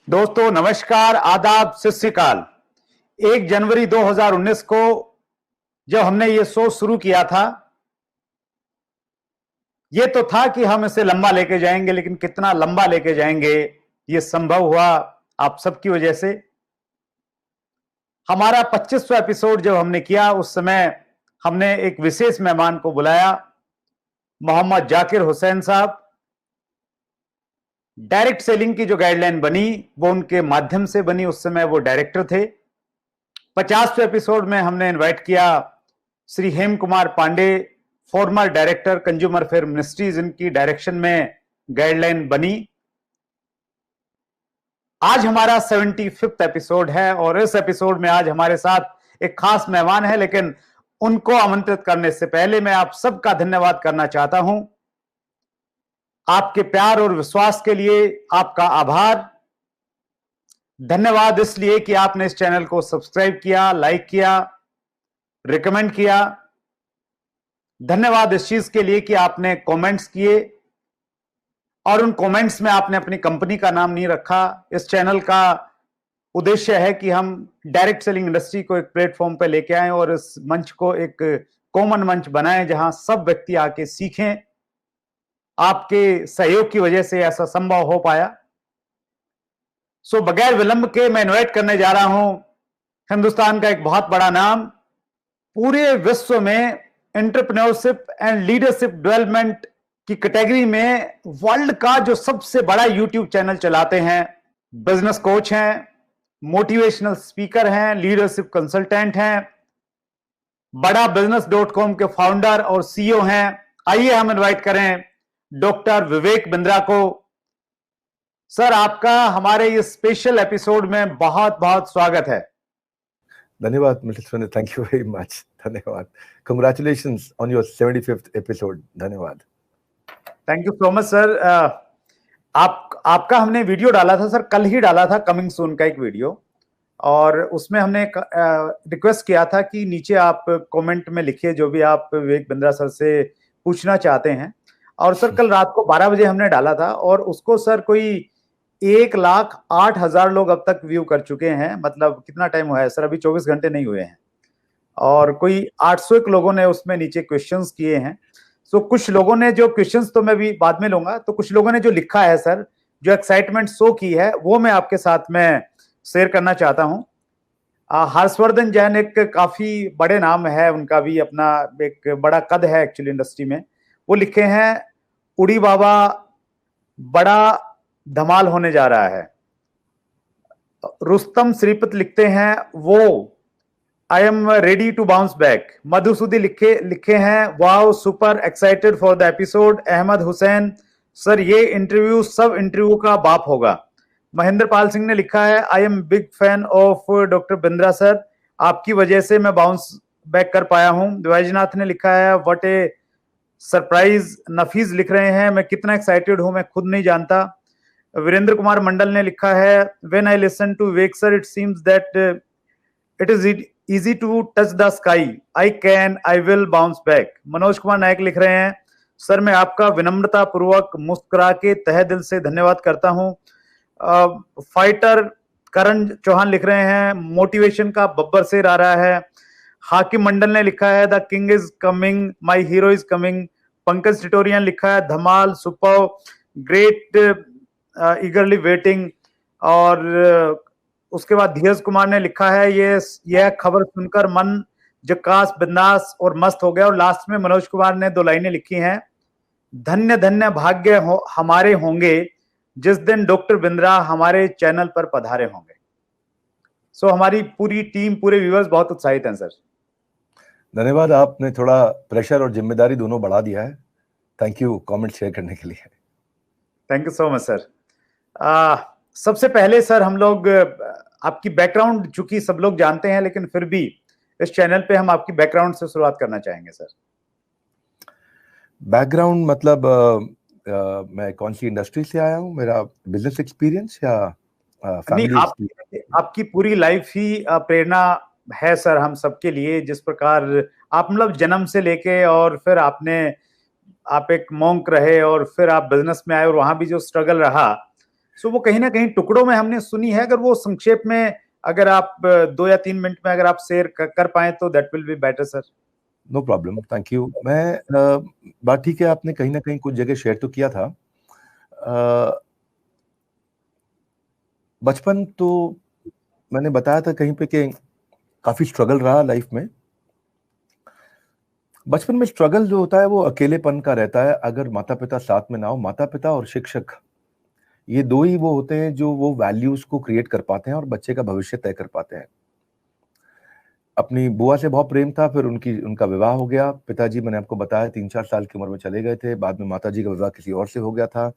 दोस्तों नमस्कार, आदाब, सत श्री अकाल। 1 जनवरी 2019 को जब हमने ये शो शुरू किया था, ये तो था कि हम इसे लंबा लेके जाएंगे, लेकिन कितना लंबा लेके जाएंगे ये संभव हुआ आप सबकी वजह से। हमारा 25वां एपिसोड जब हमने किया, उस समय हमने एक विशेष मेहमान को बुलाया, मोहम्मद जाकिर हुसैन साहब। डायरेक्ट सेलिंग की जो गाइडलाइन बनी वो उनके माध्यम से बनी। उस समय वो डायरेक्टर थे। 50वें एपिसोड में हमने इनवाइट किया Shri Hem Kumar Pandey, former director consumer affair ministries. इनकी डायरेक्शन में गाइडलाइन बनी। आज हमारा 75वां एपिसोड है और इस एपिसोड में आज हमारे साथ एक खास मेहमान है, लेकिन उनको आमंत्रित करने से पहले मैं आप सबका धन्यवाद करना चाहता हूं। आपके प्यार और विश्वास के लिए आपका आभार। धन्यवाद इसलिए कि आपने इस चैनल को सब्सक्राइब किया, लाइक किया, रिकमेंड किया। धन्यवाद इस चीज के लिए कि आपने कमेंट्स किए और उन कमेंट्स में आपने अपनी कंपनी का नाम नहीं रखा। इस चैनल का उद्देश्य है कि हम डायरेक्ट सेलिंग इंडस्ट्री को एक प्लेटफॉर्म पर लेके आएं और इस मंच को एक कॉमन मंच बनाएं जहां सब व्यक्ति आके सीखें। आपके सहयोग की वजह से ऐसा संभव हो पाया। सो बगैर विलंब के मैं इनवाइट करने जा रहा हूं हिंदुस्तान का एक बहुत बड़ा नाम, पूरे विश्व में एंटरप्रेन्योरशिप एंड लीडरशिप डेवलपमेंट की कैटेगरी में वर्ल्ड का जो सबसे बड़ा यूट्यूब चैनल चलाते हैं। बिजनेस कोच हैं, मोटिवेशनल स्पीकर हैं, लीडरशिप कंसल्टेंट हैं, बड़ा बिजनेस.com के फाउंडर और सीईओ हैं। आइए हम इनवाइट करें डॉक्टर विवेक बिंद्रा को। सर, आपका हमारे इस स्पेशल एपिसोड में बहुत बहुत स्वागत है। धन्यवाद mister Soni, thank you very much. धन्यवाद, congratulations on your 75th episode. धन्यवाद, thank you so much sir. आपका हमने वीडियो डाला था सर, कल ही डाला था, कमिंग सून का एक वीडियो, और उसमें हमने रिक्वेस्ट किया था कि नीचे आप कमेंट में लिखिए जो भी आप विवेक बिंद्रा सर से पूछना चाहते हैं। और सर कल रात को 12 बजे हमने डाला था और उसको सर कोई 1,08,000 लोग अब तक व्यू कर चुके हैं। मतलब कितना टाइम हुआ है सर? अभी 24 घंटे नहीं हुए हैं। और कोई 800 लोगों ने उसमें नीचे क्वेश्चंस किए हैं। सो कुछ लोगों ने जो क्वेश्चंस तो मैं भी बाद में लूंगा, तो कुछ लोगों ने जो लिखा है सर, जो एक्साइटमेंट शो की है, वो मैं आपके साथ में शेयर करना चाहता हूँ। हर्षवर्धन जैन एक काफी बड़े नाम है, उनका भी अपना एक बड़ा कद है एक्चुअली इंडस्ट्री में। वो लिखे हैं, उड़ी बाबा बड़ा धमाल होने जा रहा है। रुस्तम श्रीपत लिखते हैं, वो I am ready to bounce back. Madhusudi लिखे हैं, wow super excited for the episode. Ahmed Hussain, sir ये इंटरव्यू सब इंटरव्यू का बाप होगा। महेंद्र पाल सिंह ने लिखा है, I am big fan of doctor Bindra sir, आपकी वजह से मैं बाउंस बैक कर पाया हूं। वैजनाथ ने लिखा है, व्हाट ए सरप्राइज। नफीज लिख रहे हैं, मैं कितना एक्साइटेड हूं मैं खुद नहीं जानता। वीरेंद्र कुमार मंडल ने लिखा है, when I listen to Vivek sir it seems that it is easy to touch the sky, I can I will bounce back. Manoj Kumar Nayak लिख रहे हैं, सर मैं आपका विनम्रता पूर्वक मुस्कुरा के तहे दिल से धन्यवाद करता हूं। फाइटर करण चौहान लिख रहे हैं, मोटिवेशन का बब्बर शेर आ रहा है। हाकिम मंडल ने लिखा है, the king is coming, my hero is coming. Pankaj टिटोरियन लिखा है, धमाल सुपर ग्रेट, ईगरली वेटिंग। और उसके बाद धीरज कुमार ने लिखा है, यह खबर सुनकर मन जकास बिंदास और मस्त हो गया। और लास्ट में मनोज कुमार ने 2 लाइनें लिखी हैं, धन्य धन्य भाग्य हमारे होंगे जिस दिन डॉक्टर बिंद्रा हमारे चैनल पर पधारे होंगे। सो हमारी पूरी टीम, पूरे व्यूअर्स बहुत उत्साहित हैं सर। धन्यवाद, आपने थोड़ा प्रेशर और जिम्मेदारी दोनों बढ़ा दिया है। थैंक यू कमेंट शेयर करने के लिए। Thank you so much sir. सबसे पहले सर हम लोग आपकी बैकग्राउंड चूंकि सब लोग जानते हैं, लेकिन फिर भी इस चैनल पे हम आपकी बैकग्राउंड से शुरुआत करना चाहेंगे सर। बैकग्राउंड मतलब मैं कौन सी इंडस्ट्री से आया हूँ, मेरा बिजनेस एक्सपीरियंस या नहीं, आपकी पूरी लाइफ ही प्रेरणा है सर हम सबके लिए। जिस प्रकार आप मतलब जन्म से लेके और फिर आप एक मॉन्क रहे और फिर आप बिजनेस में आए और वहां भी जो स्ट्रगल रहा, सो वो कहीं ना कहीं टुकड़ों में हमने सुनी है, अगर वो संक्षेप में अगर आप 2 या 3 मिनट में अगर आप शेयर कर पाए तो that will be better sir. No problem, thank you. मैं बात ठीक है, आपने कहीं ना कहीं कुछ जगह शेयर तो किया था। बचपन तो मैंने बताया था कहीं पे कि काफी स्ट्रगल रहा लाइफ में। बचपन में स्ट्रगल जो होता है वो अकेलेपन का रहता है, अगर माता पिता साथ में ना हो। माता पिता और शिक्षक, ये दो ही वो होते हैं जो वो वैल्यूज को क्रिएट कर पाते हैं और बच्चे का भविष्य तय कर पाते हैं। अपनी बुआ से बहुत प्रेम था, फिर उनका विवाह हो गया। पिताजी, मैंने आपको बताया, 3-4 साल की उम्र में चले गए थे। बाद में माताजी का विवाह किसी और से हो गया था।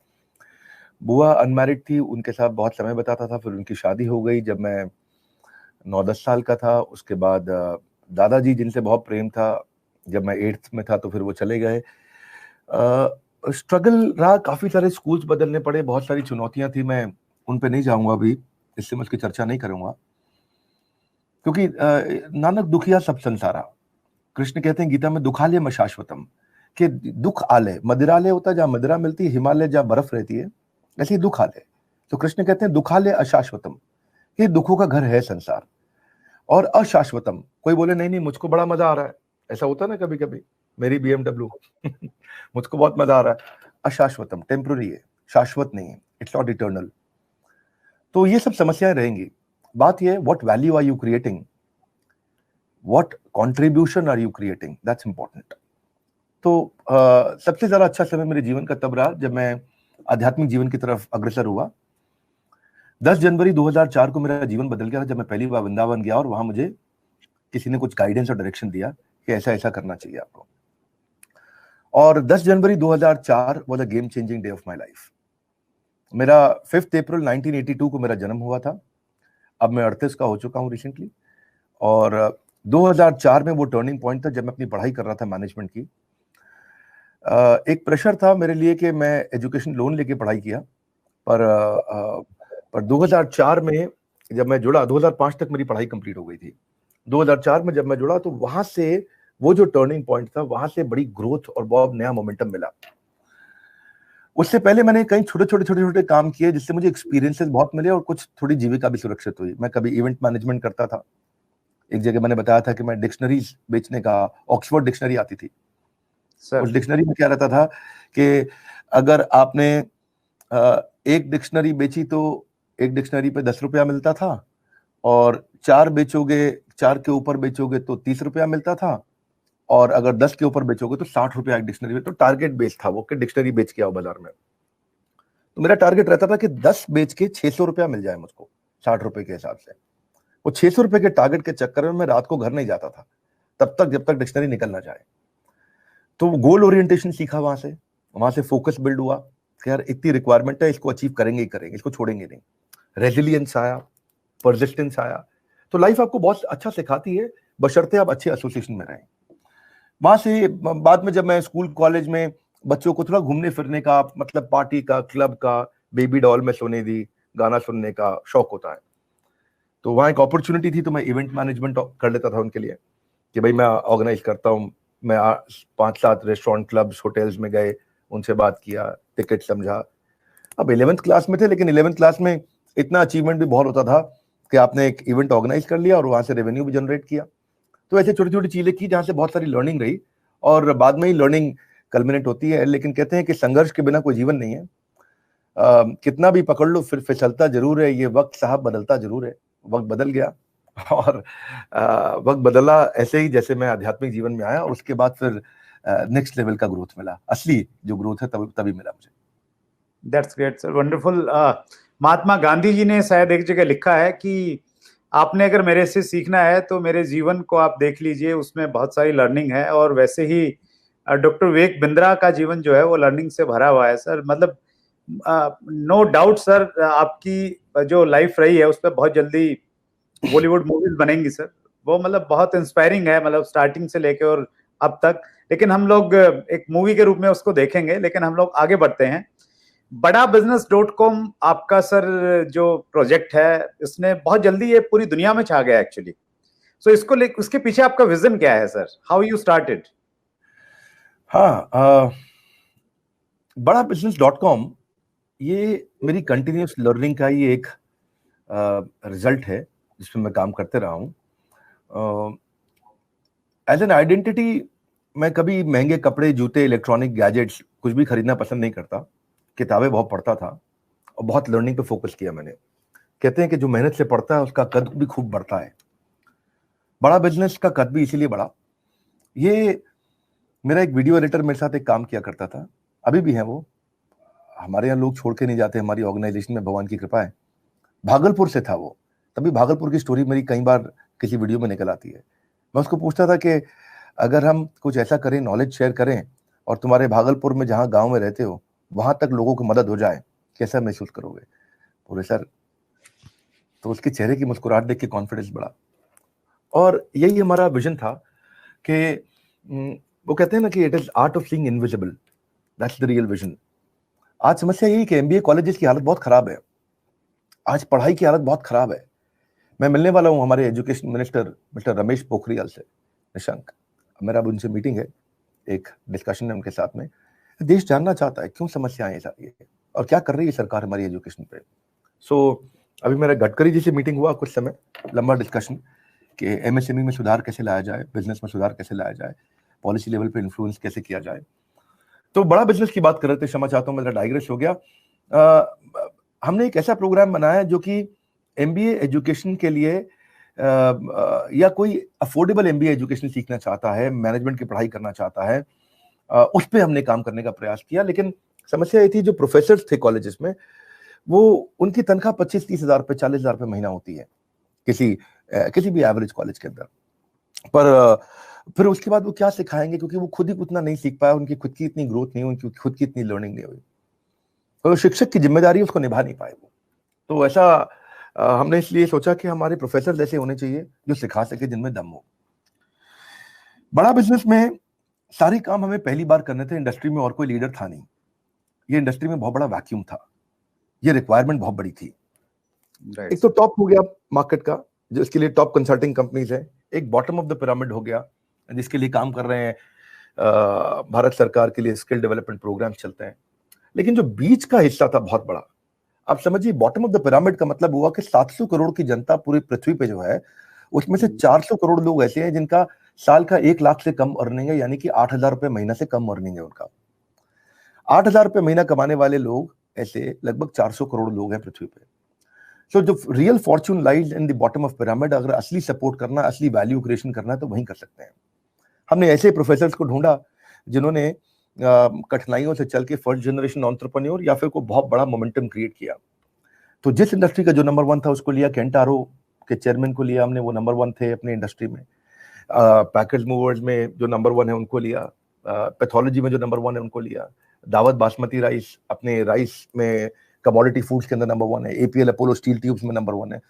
बुआ अनमैरिड थी, उनके साथ बहुत समय बिताता था। फिर उनकी शादी हो गई जब मैं 9-10 साल का था। उसके बाद दादाजी, जिनसे बहुत प्रेम था, जब मैं 8th में था तो फिर वो चले गए। स्ट्रगल रहा, काफी सारे स्कूल्स बदलने पड़े, बहुत सारी चुनौतियां थी। मैं उन पे नहीं जाऊंगा अभी, इससे मैं उसकी चर्चा नहीं करूंगा, क्योंकि नानक दुखिया सब संसारा, कृष्ण कहते हैं गीता में, दुखालय में शाश्वतम, कि दुख आलय, मदिरालय होता है जहां मदिरा मिलती है, हिमालय जहां बर्फ रहती है, ऐसे ही दुख आलय। तो कृष्ण कहते हैं दुखालय अशाश्वतम, ये दुखों का घर है संसार। और अशाश्वतम, कोई बोले नहीं नहीं मुझको बड़ा मजा आ रहा है, ऐसा होता है ना कभी कभी, मेरी BMW मुझको बहुत मजा आ रहा है। अशाश्वतम, टेम्पररी है, शाश्वत नहीं है, इट्स नॉट इटर्नल। तो ये सब समस्याएं रहेंगी। बात ये है, what value are you creating, what contribution are you creating, that's important. तो सबसे ज्यादा अच्छा समय मेरे जीवन का तब रहा जब मैं आध्यात्मिक जीवन की तरफ अग्रसर हुआ। 10 जनवरी 2004 को मेरा जीवन बदल गया था, जब मैं पहली बार वृंदावन गया और वहां मुझे किसी ने कुछ गाइडेंस और डायरेक्शन दिया कि ऐसा ऐसा करना चाहिए आपको। और 10 जनवरी 2004 was a game changing day of my life. मेरा 5 अप्रैल 1982 को मेरा जन्म हुआ था। अब मैं 38 का हो चुका हूँ रिसेंटली। और 2004 में वो टर्निंग पॉइंट था जब मैं अपनी पढ़ाई कर रहा था मैनेजमेंट की। एक प्रेशर था मेरे लिए कि मैं एजुकेशन लोन लेके पढ़ाई किया, पर 2004 में जब मैं जुड़ा, 2005 तक मेरी पढ़ाई कंप्लीट हो गई थी। 2004 में जब मैं जुड़ा तो वहां से वो जो टर्निंग पॉइंट था, वहां से बड़ी ग्रोथ और बहुत नया मोमेंटम मिला। उससे पहले मैंने कई छोटे काम किए जिससे मुझे एक्सपीरियंसेस बहुत मिले और कुछ थोड़ी जीविका भी सुरक्षित हुई। मैं कभी इवेंट मैनेजमेंट करता था। एक जगह मैंने बताया था कि मैं डिक्शनरीज बेचने का, ऑक्सफोर्ड डिक्शनरी आती थी सर, उस डिक्शनरी में क्या रहता था कि अगर आपने एक डिक्शनरी बेची तो एक डिक्शनरी पे 10 रुपया मिलता था, और 4 बेचोगे, 4 के ऊपर बेचोगे तो 30 रुपया मिलता था, और अगर 10 के ऊपर बेचोगे तो 60 रुपया एक डिक्शनरी में। तो टारगेट बेच था वो कि डिक्शनरी बेच के आओ बाजार में। तो मेरा टारगेट रहता था कि 10 बेच के 600 रुपया मिल जाए मुझको 60 रुपए के हिसाब से। वो 600 रुपए के टारगेट के चक्कर में मैं रात को घर नहीं जाता था तब तक जब तक डिक्शनरी निकल ना जाए। तो गोल ओरिएंटेशन सीखा वहां से फोकस बिल्ड हुआ कि यार इतनी रिक्वायरमेंट है, इसको अचीव करेंगे ही करेंगे, इसको छोड़ेंगे नहीं। रेजिलियंस आया, परसिस्टेंस आया। तो लाइफ आपको बहुत अच्छा सिखाती है, बशर्ते आप अच्छे एसोसिएशन में रहें। वहां से बाद में जब मैं स्कूल कॉलेज में बच्चों को थोड़ा घूमने फिरने का, मतलब पार्टी का, क्लब का, बेबी डॉल में सोने दी, गाना सुनने का शौक होता है, तो वहां एक अपॉर्चुनिटी थी, तो मैं इवेंट मैनेजमेंट कर लेता था उनके लिए कि भाई मैं ऑर्गेनाइज करता हूँ। मैं 5-7 रेस्टोरेंट, क्लब्स, होटल्स में गए, उनसे बात किया, टिकट समझा। अब 11th क्लास में थे, लेकिन 11th क्लास में इतना अचीवमेंट भी बहुत होता था कि आपने एक इवेंट ऑर्गेनाइज कर लिया और वहां से रेवेन्यू भी जनरेट किया। तो ऐसे छोटी छोटी चीजें की जहां से बहुत सारी लर्निंग रही, और बाद में ही लर्निंग कल्मिनेट होती है। लेकिन कहते हैं कि संघर्ष के बिना कोई जीवन नहीं है। कितना भी पकड़ लो फिर फिसलता जरूर है, ये वक्त साहब बदलता जरूर है। वक्त बदल गया और वक्त बदला ऐसे ही जैसे मैं आध्यात्मिक जीवन में आया, और उसके बाद फिर नेक्स्ट लेवल का ग्रोथ मिला। असली जो ग्रोथ है तभी मिला मुझे। That's great sir, wonderful. Mahatma Gandhi ji ने शायद एक जगह लिखा है कि आपने अगर मेरे से सीखना है तो मेरे जीवन को आप देख लीजिए, उसमें बहुत सारी लर्निंग है। और वैसे ही डॉक्टर विवेक बिंद्रा का जीवन जो है वो लर्निंग से भरा हुआ है सर। मतलब नो डाउट सर, आपकी जो लाइफ रही है उस पर बहुत जल्दी बॉलीवुड मूवीज बनेंगी सर। वो मतलब बहुत इंस्पायरिंग है, मतलब स्टार्टिंग से लेके और अब तक। लेकिन हम लोग एक मूवी के रूप में उसको देखेंगे, लेकिन हम लोग आगे बढ़ते हैं। बड़ा बिजनेस.com आपका सर जो प्रोजेक्ट है, इसने बहुत जल्दी ये पूरी दुनिया में छा गया एक्चुअली। सो इसको उसके पीछे आपका विजन क्या है सर? How you started? हाँ, बड़ा बिजनेस.com ये मेरी कंटिन्यूस लर्निंग का ही एक रिजल्ट है जिसमें मैं काम करते रहा हूँ। एज एन आइडेंटिटी मैं कभी महंगे कपड़े, जूते, इलेक्ट्रॉनिक गैजेट्स कुछ भी खरीदना पसंद नहीं करता। किताबें बहुत पढ़ता था और बहुत लर्निंग पे फोकस किया मैंने। कहते हैं कि जो मेहनत से पढ़ता है उसका कद भी खूब बढ़ता है। बड़ा बिजनेस का कद भी इसीलिए बढ़ा। ये मेरा एक वीडियो एडिटर मेरे साथ एक काम किया करता था, अभी भी है वो। हमारे यहाँ लोग छोड़ के नहीं जाते, हमारी ऑर्गेनाइजेशन में, भगवान की कृपा है। भागलपुर से था वो, तभी भागलपुर की स्टोरी मेरी कई बार किसी वीडियो में निकल आती है। मैं उसको पूछता था कि अगर हम कुछ ऐसा करें, नॉलेज शेयर करें और तुम्हारे भागलपुर में जहां गांव में रहते हो वहां तक लोगों की मदद हो जाए, कैसा महसूस करोगे? बोले सर। तो उसके चेहरे की मुस्कुराहट देख के कॉन्फिडेंस बढ़ा। और यही हमारा विजन था कि वो कहते हैं ना कि it is art of seeing invisible, that's the real vision. आज समस्या यही कि एमबीए कॉलेजेस की हालत बहुत खराब है। आज पढ़ाई की हालत बहुत खराब है। मैं मिलने वाला हूं हमारे education minister mister Ramesh Pokhriyal से, निशंक। मेरा अब उनसे मीटिंग है, एक डिस्कशन है उनके साथ में। देश जानना चाहता है क्यों समस्याएं हैं सारी और क्या कर रही है सरकार हमारी एजुकेशन पे। सो अभी मेरा गडकरी जी से मीटिंग हुआ कुछ समय, लंबा डिस्कशन कि एमएसएमई में सुधार कैसे लाया जाए, बिजनेस में सुधार कैसे लाया जाए, पॉलिसी लेवल पे इन्फ्लुएंस कैसे किया जाए। तो बड़ा बिजनेस की बात कर रहे थे, क्षमा चाहता हूं मेरा डाइग्रेस हो गया। हमने एक ऐसा प्रोग्राम बनाया जो कि एमबीए एजुकेशन के लिए या कोई अफोर्डेबल एमबीए एजुकेशन सीखना चाहता है, मैनेजमेंट की पढ़ाई करना चाहता है, उस पर हमने काम करने का प्रयास किया। लेकिन समस्या ये थी, जो प्रोफेसर थे कॉलेजेस में, वो उनकी तनख्वाह 25-30 हजार रुपए, 40 हजार रुपए महीना होती है किसी भी एवरेज कॉलेज के अंदर। पर फिर उसके बाद वो क्या सिखाएंगे, क्योंकि वो खुद ही उतना नहीं सीख पाया, उनकी खुद की इतनी ग्रोथ नहीं हुई, उनकी खुद की इतनी लर्निंग नहीं हुई, तो शिक्षक की जिम्मेदारी उसको निभा नहीं पाए वो। तो ऐसा हमने इसलिए सोचा कि हमारे प्रोफेसर ऐसे होने चाहिए जो सिखा सके, जिनमें दम हो। बड़ा बिजनेस में सारे काम हमें पहली बार करने थे, इंडस्ट्री में और कोई लीडर था नहीं। ये इंडस्ट्री में बहुत बड़ा वैक्यूम था, ये रिक्वायरमेंट बहुत बड़ी थी। एक तो टॉप हो गया मार्केट का, जो इसके लिए टॉप कंसल्टिंग कंपनीज है। एक बॉटम ऑफ द पिरामिड हो गया, जिसके लिए काम कर रहे हैं भारत सरकार के लिए स्किल डेवलपमेंट प्रोग्राम चलते हैं। लेकिन जो बीच का हिस्सा था बहुत बड़ा, आप समझिए, बॉटम ऑफ द पिरामिड का मतलब हुआ कि 700 करोड़ की जनता पूरी पृथ्वी पे जो है, उसमें से 400 करोड़ लोग ऐसे हैं जिनका साल का 1 लाख से कम अर्निंग है, यानी कि 8,000 रुपए महीना से कम अर्निंग है उनका। 8,000 रुपए महीना कमाने वाले लोग ऐसे लगभग 400 करोड़ लोग हैं पृथ्वी पे। सो जो real Fortune lies in the bottom of pyramid, अगर असली सपोर्ट करना, असली वैल्यू क्रिएशन करना है तो वहीं कर सकते हैं। हमने ऐसे प्रोफेसर्स को ढूंढा जिन्होंने कठिनाइयों से चल के फर्स्ट जनरेशन एंटरप्रेन्योर या फिर कोई बहुत बड़ा मोमेंटम क्रिएट किया। तो जिस इंडस्ट्री का जो नंबर 1 था उसको लिया, केंटारो के चेयरमैन को लिया हमने, वो नंबर 1 थे अपने इंडस्ट्री में। पैकेज मूवर्स में जो नंबर 1 है उनको लिया, पैथोलॉजी में जो नंबर 1 है उनको लिया, दावत बासमती राइस अपने राइस में कमोडिटी फूड्स के अंदर नंबर 1 है, एपीएल अपोलो स्टील ट्यूब्स में नंबर 1 है।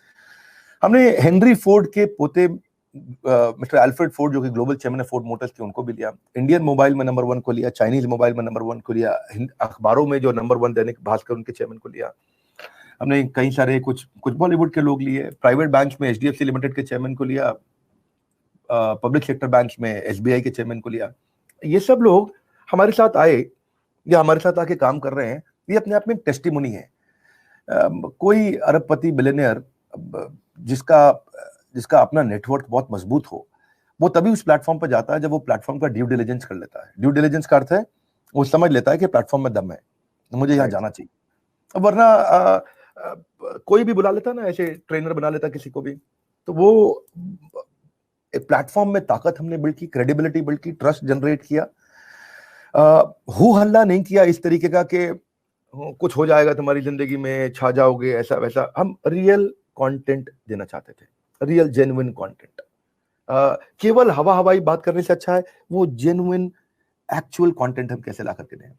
हमने हेनरी फोर्ड के पोते मिस्टर अल्फ्रेड फोर्ड, जो कि ग्लोबल चेयरमैन है फोर्ड मोटर्स के, उनको भी लिया। इंडियन मोबाइल में नंबर 1 को लिया, चाइनीज मोबाइल में नंबर 1 को लिया, अखबारों में जो नंबर 1 दैनिक भास्कर उनके चेयरमैन को लिया। हमने कई सारे कुछ बॉलीवुड के लोग लिए, प्राइवेट बैंक्स में एचडीएफसी लिमिटेड के चेयरमैन को लिया, पब्लिक सेक्टर बैंक्स में एसबीआई के चेयरमैन को लिया। ये सब लोग हमारे साथ आए या हमारे साथ आके काम कर रहे हैं, ये अपने आप में एक टेस्टिमोनी है। कोई अरबपति बिलियनियर जिसका अपना नेटवर्क बहुत मजबूत हो, वो तभी उस प्लेटफॉर्म पर जाता है जब वो प्लेटफॉर्म का ड्यू डिलिजेंस कर लेता है। ड्यू डिलिजेंस का अर्थ है वो समझ लेता है कि प्लेटफॉर्म में दम है, मुझे यहाँ जाना चाहिए। वरना कोई भी बुला लेता ना, ऐसे ट्रेनर बना लेता किसी को भी, तो वो एक प्लेटफॉर्म में ताकत हमने बिल्ड की, क्रेडिबिलिटी बिल्ड की, ट्रस्ट जनरेट किया। हु हल्ला नहीं किया इस तरीके का कि कुछ हो जाएगा तुम्हारी जिंदगी में, छा जाओगे, ऐसा वैसा। हम रियल कंटेंट देना चाहते थे, रियल जेन्युइन कंटेंट। केवल हवा हवाई बात करने से अच्छा है वो जेन्युइन एक्चुअल कंटेंट हम कैसे ला करके दें,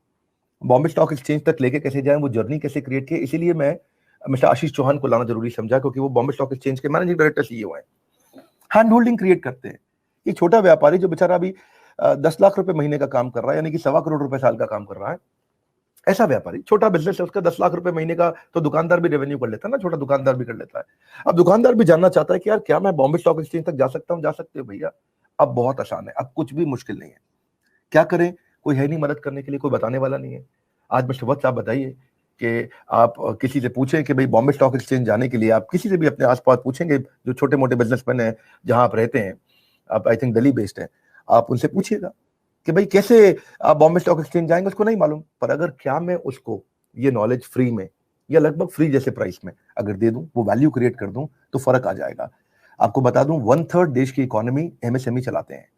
बॉम्बे स्टॉक एक्सचेंज तक लेके कैसे जाएं, वो जर्नी कैसे क्रिएट की। इसीलिए मैं मिस्टर आशीष चौहान को लाना जरूरी समझा, क्योंकि वो बॉम्बे स्टॉक एक्सचेंज के मैनेजिंग डायरेक्टर सीईओ हैं, हैंड होल्डिंग क्रिएट करते हैं। एक छोटा व्यापारी जो बेचारा अभी 10 लाख रुपए महीने का काम कर रहा है, यानी कि 1.25 करोड़ रुपए साल का काम कर रहा है, ऐसा व्यापारी, छोटा बिजनेस है उसका, 10 लाख रुपए महीने का, तो दुकानदार भी रेवेन्यू कर लेता है ना, छोटा दुकानदार भी कर लेता है। अब दुकानदार भी जानना चाहता है कि यार क्या मैं बॉम्बे स्टॉक एक्सचेंज तक जा सकता हूं? जा सकते हो भैया, अब बहुत आसान है, अब कुछ भी मुश्किल नहीं है। क्या करें? कोई है नहीं मदद करने के लिए, कोई बताने वाला नहीं है। आज मिस्टर वत्स आप बताइए कि आप किसी से पूछें कि भाई बॉम्बे स्टॉक एक्सचेंज जाने के लिए आप किसी से भी अपने आसपास पूछेंगे, जो छोटे मोटे बिजनेसमैन हैं जहां आप रहते हैं, आप आई थिंक दिल्ली बेस्ड हैं, आप उनसे पूछिएगा कि भाई कैसे आप बॉम्बे स्टॉक एक्सचेंज जाएंगे, उसको नहीं मालूम। पर अगर क्या मैं उसको ये नॉलेज फ्री में या लगभग फ्री जैसे प्राइस में अगर दे दूं, वो वैल्यू क्रिएट कर दूं, तो फर्क आ जाएगा। आपको बता दूं 1/3 देश की इकोनॉमी एमएसएमई चलाते हैं।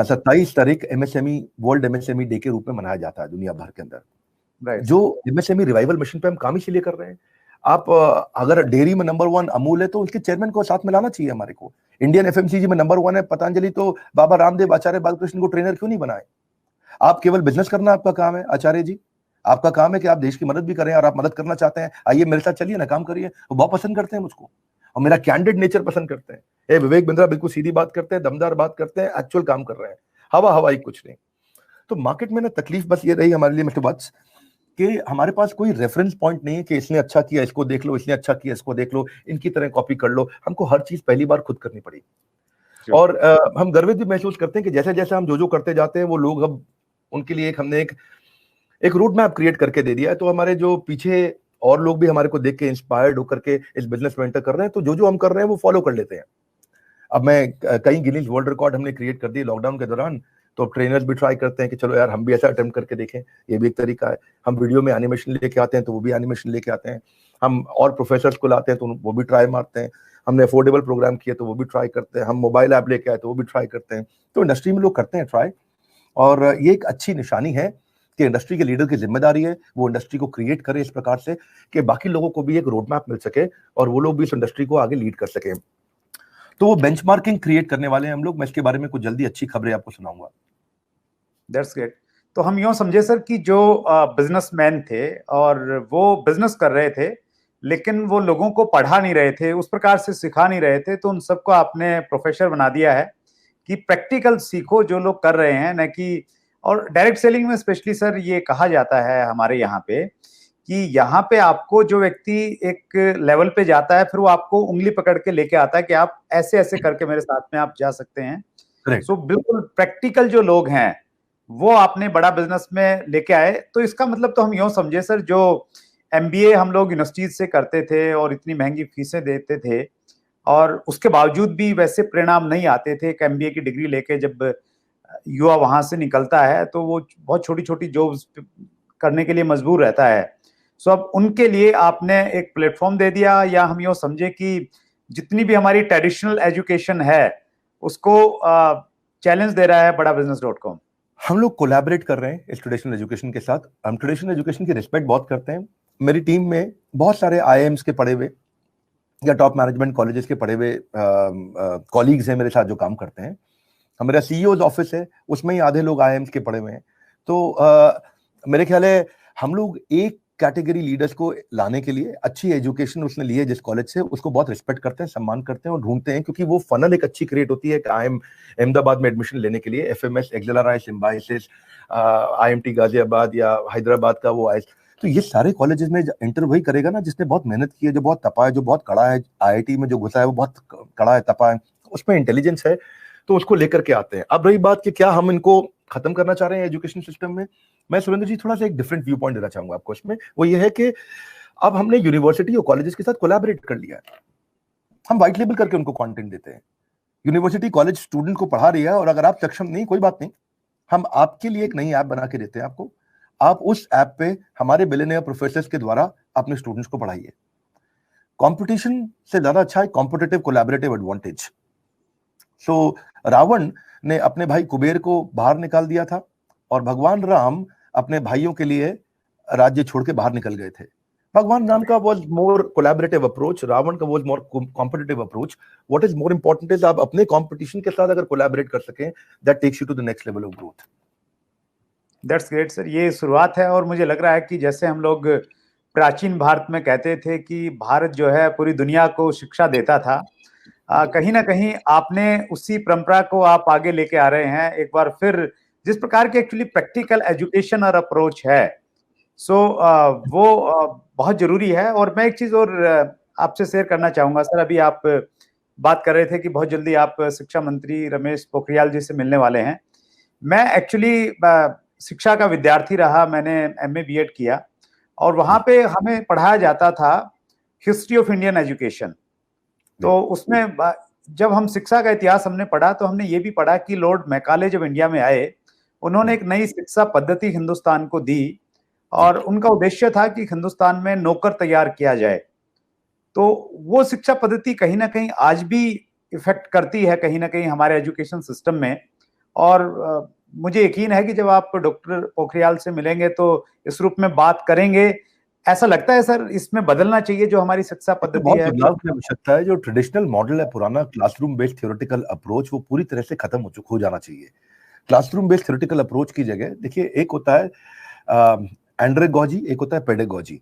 27 तारीख एमएसएमई वर्ल्ड एमएसएमई डे के रूप में मनाया जाता है दुनिया भर के अंदर। जो एमएसएमई रिवाइवल मिशन पे हम काम इसीलिए कर रहे हैं। आप अगर डेयरी में नंबर 1 अमूल है तो उसके चेयरमैन को साथ में लाना चाहिए हमारे को। इंडियन एफएमसीजी में नंबर 1 है पतंजलि, तो बाबा रामदेव आचार्य बालकृष्ण को ट्रेनर क्यों नहीं बनाए? आप केवल बिजनेस करना आपका काम है आचार्य जी, आपका काम है कि आप देश की मदद भी करें, और आप मदद करना चाहते हैं, आइए मेरे साथ चलिए ना, काम करिए। वो बहुत पसंद करते हैं मुझको, और मेरा कैंडिड नेचर पसंद करते हैं। ए विवेक बिंद्रा बिल्कुल सीधी बात करते हैं, दमदार बात करते हैं, एक्चुअल काम कर रहे हैं, हवा हवाई कुछ नहीं। तो मार्केट में ना तकलीफ बस ये रही हमारे लिए मिस्टर वत्स कि हमारे पास कोई रेफरेंस पॉइंट नहीं है कि इसने अच्छा किया इसको देख लो, इसने अच्छा किया इसको देख लो, इनकी तरह कॉपी कर लो। हमको हर चीज पहली बार खुद करनी पड़ी, और हम गर्वित भी महसूस करते हैं कि जैसे जैसे हम जो करते जाते हैं वो लोग, अब उनके लिए हमने एक रूट मैप क्रिएट करके दे दिया है। तो हमारे जो पीछे और लोग भी हमारे को देख के इंस्पायर्ड होकर के इस बिजनेस में एंटर कर रहे हैं, तो जो हम कर रहे हैं वो फॉलो कर लेते हैं। अब मैं कई गिनीज वर्ल्ड रिकॉर्ड हमने क्रिएट कर दिए लॉकडाउन के दौरान, तो ट्रेनर्स भी ट्राई करते हैं कि चलो यार हम भी ऐसा अटेम्प्ट करके देखें, ये भी एक तरीका है। हम वीडियो में एनिमेशन लेके आते हैं तो वो भी एनिमेशन लेके आते हैं, हम और प्रोफेसर्स को लाते हैं तो वो भी ट्राई मारते हैं, हमने अफोर्डेबल प्रोग्राम किया तो वो भी ट्राई करते हैं, हम मोबाइल ऐप लेके आए तो वो भी ट्राई करते हैं। तो इंडस्ट्री में लोग करते हैं ट्राई, और ये एक अच्छी निशानी है कि इंडस्ट्री के लीडर की जिम्मेदारी है वो इंडस्ट्री को क्रिएट करे इस प्रकार से कि बाकी लोगों को भी एक रोड मैप मिल सके और वो लोग भी इस इंडस्ट्री को आगे लीड कर सके। तो वो बेंचमार्किंग क्रिएट करने वाले हैं हम लोग। मैं इसके बारे में कुछ जल्दी अच्छी खबरें आपको सुनाऊंगा। That's great. तो हम यूं समझे सर कि जो बिजनेसमैन थे और वो बिजनेस कर रहे थे, लेकिन वो लोगों को पढ़ा नहीं रहे थे, उस प्रकार से सिखा नहीं रहे थे, तो उन सबको आपने प्रोफेसर बना दिया है कि प्रैक्टिकल सीखो जो लोग कर रहे हैं, न कि। और डायरेक्ट सेलिंग में स्पेशली सर ये कहा जाता है हमारे यहाँ पे कि यहाँ पे आपको जो व्यक्ति एक लेवल पे जाता है, फिर वो आपको उंगली पकड़ के लेके आता है कि आप ऐसे ऐसे करके मेरे साथ में आप जा सकते हैं। सो बिल्कुल प्रैक्टिकल जो लोग हैं वो आपने बड़ा बिजनेस में लेके आए। तो इसका मतलब तो हम यूं समझे सर, जो एमबीए हम लोग यूनिवर्सिटीज से करते थे और इतनी महंगी फीसें देते थे, और उसके बावजूद भी वैसे परिणाम नहीं आते थे। एक एमबीए की डिग्री लेके जब युवा वहां से निकलता है तो वो बहुत छोटी छोटी जॉब्स करने के लिए मजबूर रहता है। सो अब उनके लिए आपने एक प्लेटफॉर्म दे दिया, या हम यूं समझे कि जितनी भी हमारी ट्रेडिशनल एजुकेशन है उसको चैलेंज दे रहा है बड़ा business.com। हम लोग कोलैबोरेट कर रहे हैं इस ट्रेडिशनल एजुकेशन के साथ। हम ट्रेडिशनल एजुकेशन की रिस्पेक्ट बहुत करते हैं। मेरी टीम में बहुत सारे आईआईएम्स के पढ़े हुए या टॉप मैनेजमेंट कॉलेजेस के पढ़े हुए कॉलीग्स हैं मेरे साथ जो काम करते हैं। हमारा सीईओज ऑफिस है, उसमें ही आधे लोग आईआईएम्स के पढ़े हुए हैं। तो मेरे ख्याल है हम लोग एक कैटेगरी लीडर्स को लाने के लिए, अच्छी एजुकेशन उसने ली है जिस कॉलेज से, उसको बहुत रिस्पेक्ट करते हैं, सम्मान करते हैं और ढूंढते हैं, क्योंकि वो फनल एक अच्छी क्रिएट होती है कि आई एम अहमदाबाद में एडमिशन लेने के लिए एफएमएस, एक्सेलराई, सिम्बाइसिस, आईएमटी गाजियाबाद या हैदराबाद का वो आईएस। तो ये सारे कॉलेजेस में एंटर वही करेगा ना जिसने बहुत मेहनत की है, जो बहुत तपा है, जो बहुत कड़ा है। आईआईटी में जो घुसा है वो बहुत कड़ा है, तपा है, उसमें इंटेलिजेंस है, तो उसको लेकर के आते हैं। अब रही बात कि क्या हम इनको खत्म करना चाह रहे हैं एजुकेशन सिस्टम में, मैं सुरेंद्र जी थोड़ा सा एक डिफरेंट व्यू पॉइंट देना चाहूंगा आपको इसमें। वो ये है कि अब हमने यूनिवर्सिटी और कॉलेजेस के साथ कोलैबोरेट कर लिया है। हम व्हाइट लेबल करके उनको कंटेंट देते हैं। यूनिवर्सिटी कॉलेज स्टूडेंट को पढ़ा रही है, और अगर आप सक्षम नहीं, कोई बात नहीं, हम आपके लिए एक नई ऐप बना के देते हैं आपको। आप उस ऐप पे हमारे बिलियनियर प्रोफेसर्स के द्वारा अपने स्टूडेंट्स को पढ़ाइए। कंपटीशन से ज्यादा अच्छा है कॉम्पिटिटिव कोलैबोरेटिव एडवांटेज। सो रावण ने अपने भाई कुबेर को बाहर निकाल दिया था, और भगवान राम अपने भाइयों के लिए राज्य छोड़ के बाहर निकल गए थे। भगवान राम का was more collaborative approach, Ravan का was more competitive approach. What is more important is आप अपने कंपटीशन के साथ अगर कोलैबोरेट कर सकें, that takes you to the next level of growth. That's great sir, ये शुरुआत है। और मुझे लग रहा है कि जैसे हम लोग प्राचीन भारत में कहते थे कि भारत जो है पूरी दुनिया को शिक्षा देता था, कहीं ना कहीं आपने उसी परंपरा को आप आगे लेके आ रहे हैं एक बार फिर। जिस प्रकार के एक्चुअली प्रैक्टिकल एजुकेशन और अप्रोच है, सो वो बहुत जरूरी है। और मैं एक चीज और आपसे शेयर करना चाहूंगा सर। अभी आप बात कर रहे थे कि बहुत जल्दी आप शिक्षा मंत्री रमेश पोखरियाल जी से मिलने वाले हैं। मैं एक्चुअली शिक्षा का विद्यार्थी रहा, मैंने एमए बीएड किया, और वहां पे हमें पढ़ाया जाता था हिस्ट्री ऑफ इंडियन एजुकेशन। तो उसमें जब हम शिक्षा का इतिहास हमने पढ़ा तो हमने ये भी पढ़ा कि लॉर्ड मैकाले जब इंडिया में आए, उन्होंने एक नई शिक्षा पद्धति हिंदुस्तान को दी और उनका उद्देश्य था कि हिंदुस्तान में नौकर तैयार किया जाए। तो वो शिक्षा पद्धति कहीं ना कहीं आज भी इफेक्ट करती है कहीं ना कहीं हमारे एजुकेशन सिस्टम में। और मुझे यकीन है कि जब आप डॉक्टर पोखरियाल से मिलेंगे तो इस रूप में बात करेंगे। ऐसा लगता है सर इसमें बदलना चाहिए जो हमारी शिक्षा पद्धति बहुत है। बदलाव की आवश्यकता है। जो ट्रेडिशनल मॉडल है, पुराना क्लासरूम बेस्ड थ्योरेटिकल अप्रोच, वो पूरी तरह से खत्म हो जाना चाहिए। क्लासरूम बेस्ड थ्योरेटिकल अप्रोच की जगह देखिए, एक होता है एंड्रेगॉजी, एक होता है पेडागॉजी।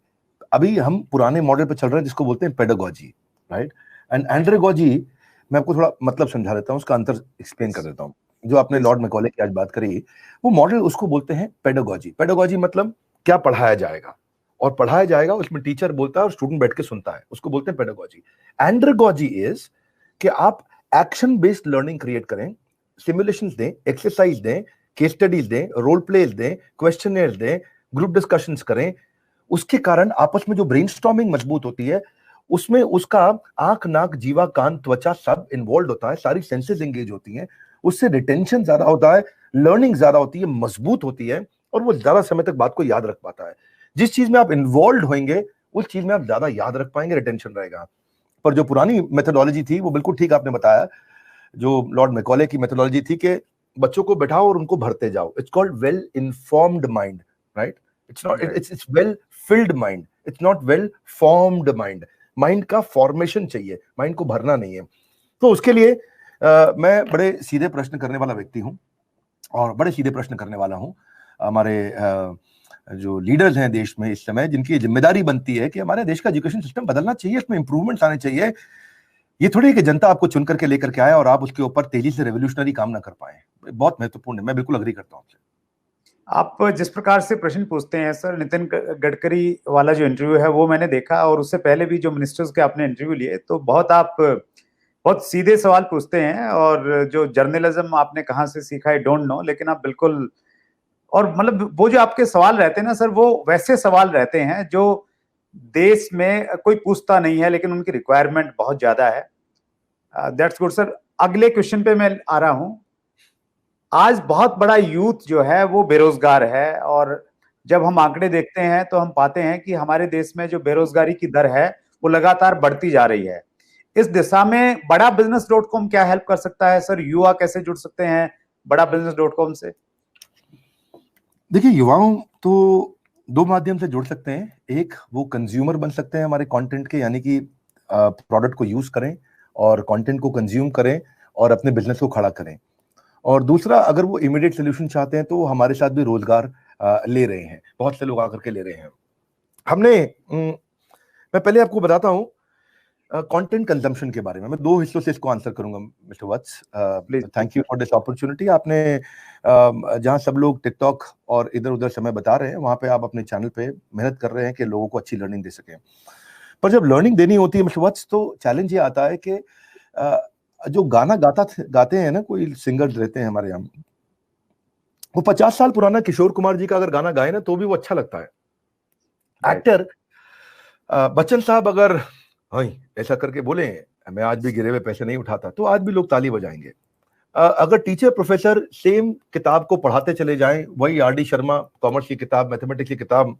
अभी हम पुराने मॉडल पे चल रहे हैं जिसको बोलते हैं पेडागॉजी, राइट। एंड एंड्रेगॉजी, मैं आपको थोड़ा मतलब समझा देता हूँ, उसका अंतर एक्सप्लेन कर देता हूँ। जो आपने लॉर्ड मैकॉले की आज बात करी, वो मॉडल उसको बोलते हैं पेडागॉजी। पेडागॉजी मतलब क्या पढ़ाया जाएगा, और पढ़ाया जाएगा उसमें टीचर बोलता है और स्टूडेंट बैठ के सुनता है, उसको बोलते हैं पेडागॉजी। एंड्रेगॉजी इज कि आप एक्शन बेस्ड लर्निंग क्रिएट करें, सिमुलेशंस दें, एक्सरसाइज दें, केस स्टडीज दें, रोल प्लेज दें, क्वेश्चनर्स दें, ग्रुप डिस्कशंस करें। उसके कारण आपस में जो ब्रेनस्टॉर्मिंग मजबूत होती है, उसमें उसका आंख, नाक, जीवा, कान, त्वचा सब इन्वॉल्व होता है, सारी सेंसेस एंगेज होती हैं, उससे रिटेंशन ज्यादा होता है, लर्निंग ज्यादा होती है, मजबूत होती है, और वो ज्यादा समय तक बात को याद रख पाता है। जिस चीज में आप इन्वॉल्व होंगे उस चीज में आप ज्यादा याद रख पाएंगे, रिटेंशन रहेगा। पर जो पुरानी मेथोडोलॉजी थी, वो बिल्कुल ठीक आपने बताया, जो लॉर्ड मैकॉले की मेथोडोलॉजी थी कि बच्चों को बैठाओ और उनको भरते जाओ। It's called well informed mind, right. It's not, it's well field mind, it's not well formed mind. Mind का फॉर्मेशन चाहिए, माइंड को भरना नहीं है। तो उसके लिए मैं बड़े सीधे प्रश्न करने वाला व्यक्ति हूं, और बड़े सीधे प्रश्न करने वाला हूं। हमारे जो लीडर्स हैं देश में इस समय, जिनकी जिम्मेदारी बनती है कि हमारे देश का एजुकेशन सिस्टम बदलना चाहिए, इसमें इंप्रूवमेंट्स आने चाहिए। ये थोड़ी है कि जनता आपको चुन करके लेकर के आए और आप उसके ऊपर तेजी से रेवोल्यूशनरी काम ना कर पाए। बहुत महत्वपूर्ण है, मैं बिल्कुल अग्री करता हूं आपसे। आप जिस प्रकार से प्रश्न पूछते हैं सर, नितिन गडकरी वाला जो इंटरव्यू है वो मैंने देखा, और उससे पहले भी जो मिनिस्टर्स के आपने इंटरव्यू लिए, तो आप बहुत सीधे सवाल पूछते हैं। और जो जर्नलिज्म आपने कहाँ से सीखा है डोंट नो, लेकिन आप बिल्कुल, और मतलब वो जो आपके सवाल रहते हैं ना सर, वो वैसे सवाल रहते हैं जो देश में कोई पूछता नहीं है, लेकिन उनकी रिक्वायरमेंट बहुत ज्यादा है। That's good sir. अगले क्वेश्चन पे मैं आ रहा हूं। आज बहुत बड़ा यूथ जो है वो बेरोजगार है, और जब हम आंकड़े देखते हैं तो हम पाते हैं कि हमारे देश में जो बेरोजगारी की दर है वो लगातार बढ़ती जा रही है। इस दिशा में बड़ा बिजनेस.com क्या हेल्प कर सकता है सर? युवा कैसे जुड़ सकते हैं बड़ा बिजनेस.com से? देखिए, युवाओं तो दो माध्यम से जुड़ सकते हैं। एक, वो कंज्यूमर बन सकते हैं हमारे कंटेंट के, यानी कि प्रोडक्ट को यूज करें और कंटेंट को कंज्यूम करें और अपने बिजनेस को खड़ा करें। और दूसरा, अगर वो इमीडिएट सोल्यूशन चाहते हैं तो वो हमारे साथ भी रोजगार ले रहे हैं, बहुत से लोग आकर के ले रहे हैं। हमने मैं पहले आपको बताता हूँ कंटेंट कंजम्पशन के बारे में। मैं दो हिस्सों से इसको आंसर करूंगा mister Vats. Thank you for this opportunity. आपने जहां सब लोग टिकटॉक और इधर उधर समय बता रहे हैं, वहां पे आप अपने चैनल पे मेहनत कर रहे हैं कि लोगों को अच्छी लर्निंग दे सकें। पर जब लर्निंग देनी होती है मिस्टर वत्स, तो चैलेंज ये आता है कि जो गाना गाते हैं ना, कोई सिंगर रहते हैं हमारे यहाँ, वो 50 साल पुराना किशोर कुमार जी का अगर गाना गाए ना तो भी वो अच्छा लगता है। एक्टर बच्चन साहब अगर हाँ ऐसा करके बोले, मैं आज भी गिरे हुए पैसे नहीं उठाता, तो आज भी लोग ताली बजाएंगे। अगर टीचर प्रोफेसर सेम किताब को पढ़ाते चले जाएं, वही आर डी शर्मा कॉमर्स की किताब, मैथमेटिक्स की किताब